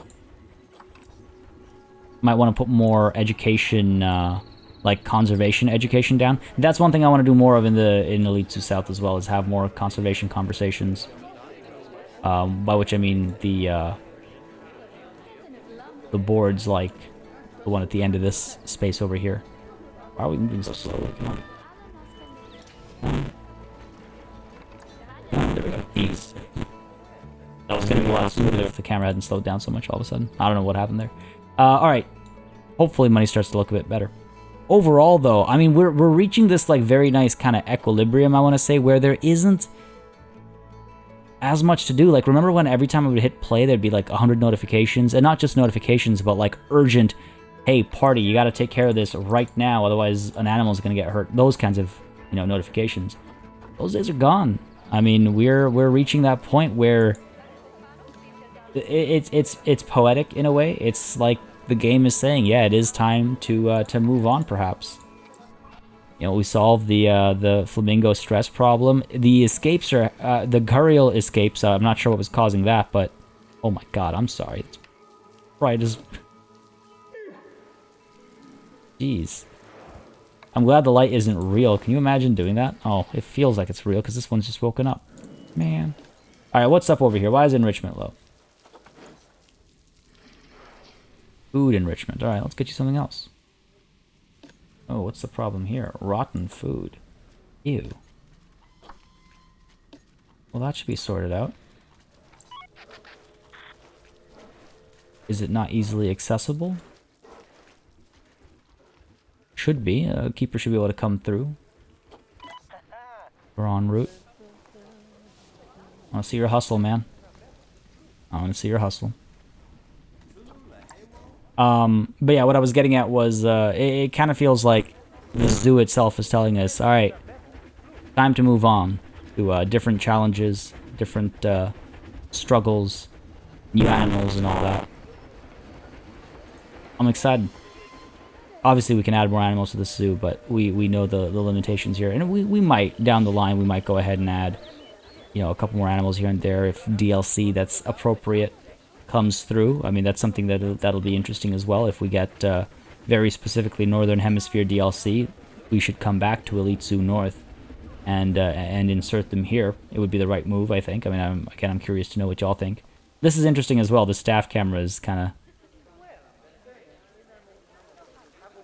Might want to put more education, like conservation education down. That's one thing I want to do more of in Elite 2 South as well, is have more conservation conversations. By which I mean the boards like the one at the end of this space over here. Why are we moving so slowly? Come on. There we go. Ease. That was going to be a lot smoother if the camera hadn't slowed down so much all of a sudden. I don't know what happened there. Alright. Hopefully money starts to look a bit better. Overall, though, I mean, we're reaching this, like, very nice kind of equilibrium, I want to say, where there isn't as much to do. Like, remember when every time I would hit play, there'd be, like, 100 notifications? And not just notifications, but, like, urgent, hey, party, you gotta take care of this right now, otherwise an animal's gonna get hurt. Those kinds of, you know, notifications. Those days are gone. I mean, we're reaching that point where it's poetic in a way. It's like the game is saying, yeah, it is time to move on, perhaps. You know, we solved the flamingo stress problem. The escapes are the gharial escapes. I'm not sure what was causing that, but oh my god, I'm sorry. It's bright as jeez. I'm glad the light isn't real. Can you imagine doing that? Oh, it feels like it's real because this one's just woken up. Man. Alright, what's up over here? Why is enrichment low? Food enrichment. Alright, let's get you something else. Oh, what's the problem here? Rotten food. Ew. Well, that should be sorted out. Is it not easily accessible? Should be. A keeper should be able to come through. We're en route. I want to see your hustle, man. I want to see your hustle. But yeah, what I was getting at was it kind of feels like the zoo itself is telling us, all right, time to move on to different challenges, different struggles, new animals, and all that. I'm excited. Obviously, we can add more animals to the zoo, but we know the limitations here. And we might, down the line, we might go ahead and add, you know, a couple more animals here and there if DLC that's appropriate comes through. I mean, that's something that'll be interesting as well. If we get very specifically Northern Hemisphere DLC, we should come back to Elite Zoo North and insert them here. It would be the right move, I think. I mean, I'm curious to know what y'all think. This is interesting as well. The staff camera is kind of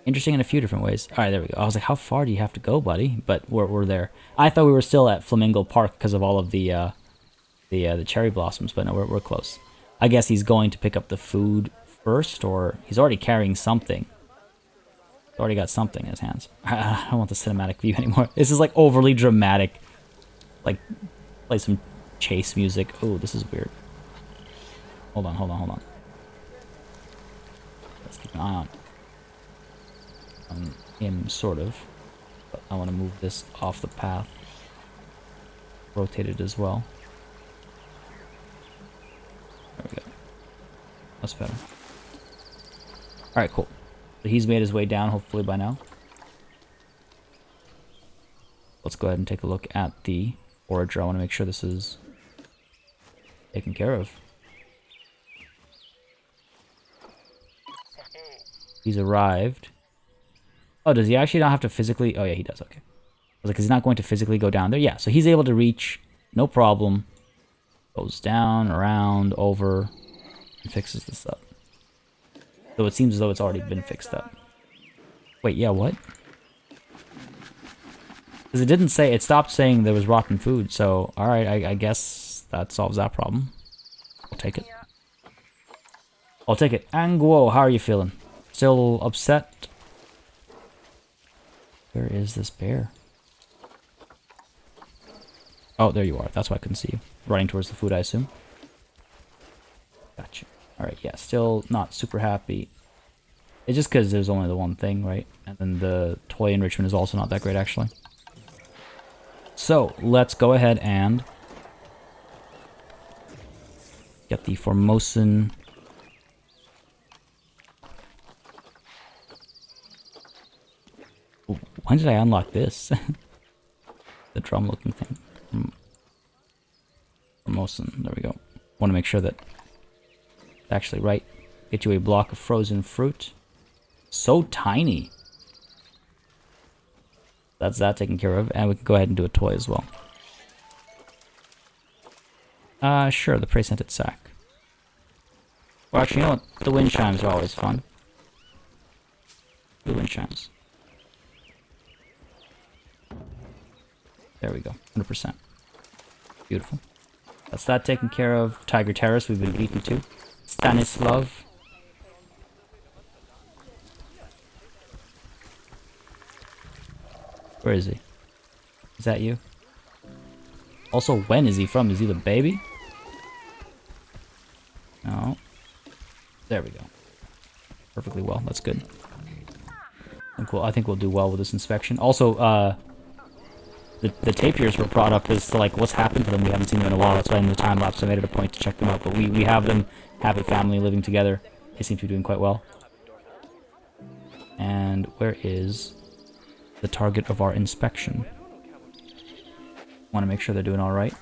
interesting in a few different ways. All right, there we go. I was like, how far do you have to go, buddy? But we're there. I thought we were still at Flamingo Park because of all of the cherry blossoms, but no, we're close. I guess he's going to pick up the food first, or he's already carrying something. He's already got something in his hands. I don't want the cinematic view anymore. This is like overly dramatic. Like, play some chase music. Oh, this is weird. Hold on. Let's keep an eye on him, sort of. But I want to move this off the path. Rotate it as well. There we go. That's better. Alright, cool. So he's made his way down, hopefully by now. Let's go ahead and take a look at the forager. I want to make sure this is taken care of. He's arrived. Oh, does he actually not have to physically... Oh, yeah, he does. Okay. I was like, is he not going to physically go down there? Yeah, so he's able to reach. No problem. Goes down, around, over, and fixes this up. So it seems as though it's already been fixed up. Wait, yeah, what? Because it didn't say... It stopped saying there was rotten food, so... Alright, I guess that solves that problem. I'll take it. I'll take it. Anguo, how are you feeling? Still upset? Where is this bear? Oh, there you are. That's why I couldn't see you. Running towards the food, I assume. Gotcha. Alright, yeah, still not super happy. It's just because there's only the one thing, right? And then the toy enrichment is also not that great, actually. So, let's go ahead and get the Formosan... When did I unlock this? The drum-looking thing. Formosan. There we go. Want to make sure that it's actually right. Get you a block of frozen fruit. So tiny. That's that taken care of. And we can go ahead and do a toy as well. Sure. The prey-scented sack. Well, actually, you know what? The wind chimes are always fun. The wind chimes. There we go, 100%. Beautiful. That's that taken care of. Tiger Terrace, we've been beaten to. Stanislav. Where is he? Is that you? Also, when is he from? Is he the baby? No. There we go. Perfectly well, that's good. I think we'll do well with this inspection. Also, the tapirs were brought up as to, like, what's happened to them. We haven't seen them in a while. That's why in the time lapse I made it a point to check them out. But we have them, have a family living together. They seem to be doing quite well. And where is the target of our inspection? Want to make sure they're doing all right.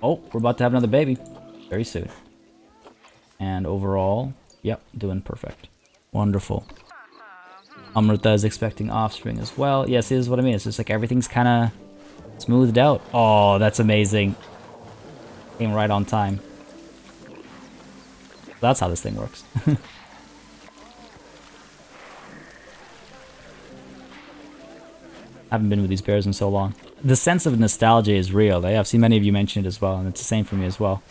Oh, we're about to have another baby very soon. And overall, yep, doing perfect. Wonderful. Amrita is expecting offspring as well. Yes, this is what I mean. It's just like everything's kind of smoothed out. Oh, that's amazing. Came right on time. That's how this thing works. Haven't been with these bears in so long. The sense of nostalgia is real. I've seen many of you mention it as well, and it's the same for me as well.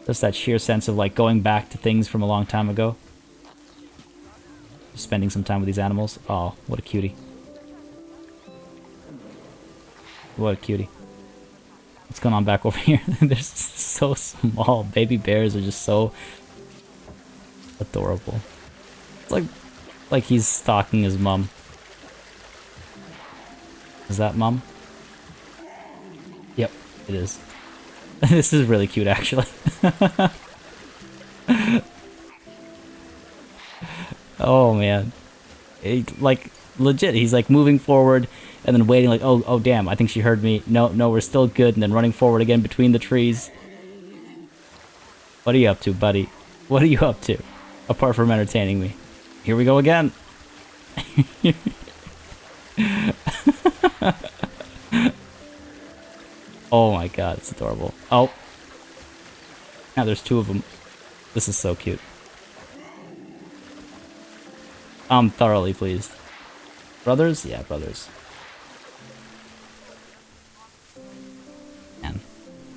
Just that sheer sense of like going back to things from a long time ago. Spending some time with these animals. Oh, what a cutie. What a cutie. What's going on back over here? They're so small. Baby bears are just so Adorable. It's like he's stalking his mom. Is that mom? Yep, it is. This is really cute, actually. Oh man, like legit. He's like moving forward and then waiting. Like, oh damn! I think she heard me. No, we're still good. And then running forward again between the trees. What are you up to, buddy? What are you up to? Apart from entertaining me. Here we go again. Oh my god, it's adorable. Oh. Now there's two of them. This is so cute. I'm thoroughly pleased. Brothers? Yeah, brothers. Man.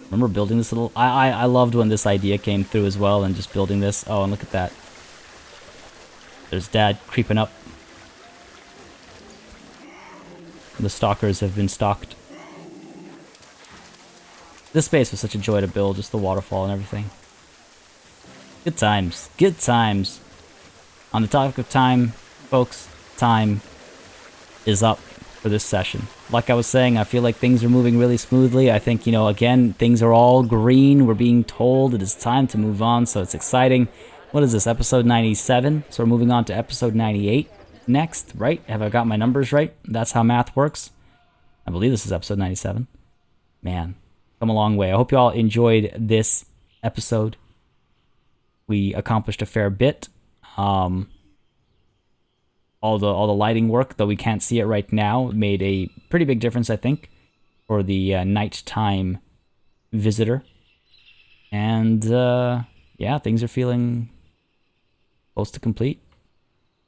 Remember building this little... I loved when this idea came through as well, and just building this. Oh, and look at that. There's Dad creeping up. The stalkers have been stalked. This space was such a joy to build, just the waterfall and everything. Good times. Good times. On the topic of time, folks, time is up for this session. Like I was saying, I feel like things are moving really smoothly. I think, you know, again, things are all green. We're being told it is time to move on, so it's exciting. What is this, episode 97? So we're moving on to episode 98 next, right? Have I got my numbers right? That's how math works. I believe this is episode 97. Man, come a long way. I hope you all enjoyed this episode. We accomplished a fair bit. All the lighting work, though we can't see it right now, made a pretty big difference, I think, for the nighttime visitor. And yeah, things are feeling close to complete.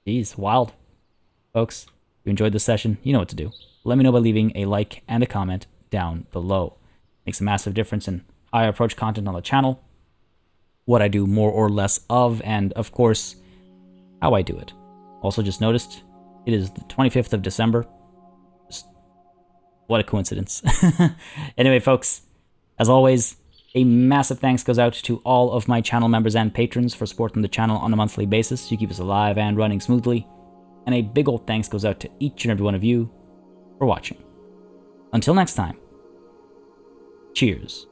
Jeez, wild. Folks, if you enjoyed this session, you know what to do. Let me know by leaving a like and a comment down below. Makes a massive difference in how I approach content on the channel, what I do more or less of, and of course, how I do it. Also just noticed, it is the 25th of December. Just, what a coincidence. Anyway, folks, as always, a massive thanks goes out to all of my channel members and patrons for supporting the channel on a monthly basis. You keep us alive and running smoothly. And a big old thanks goes out to each and every one of you for watching. Until next time, cheers.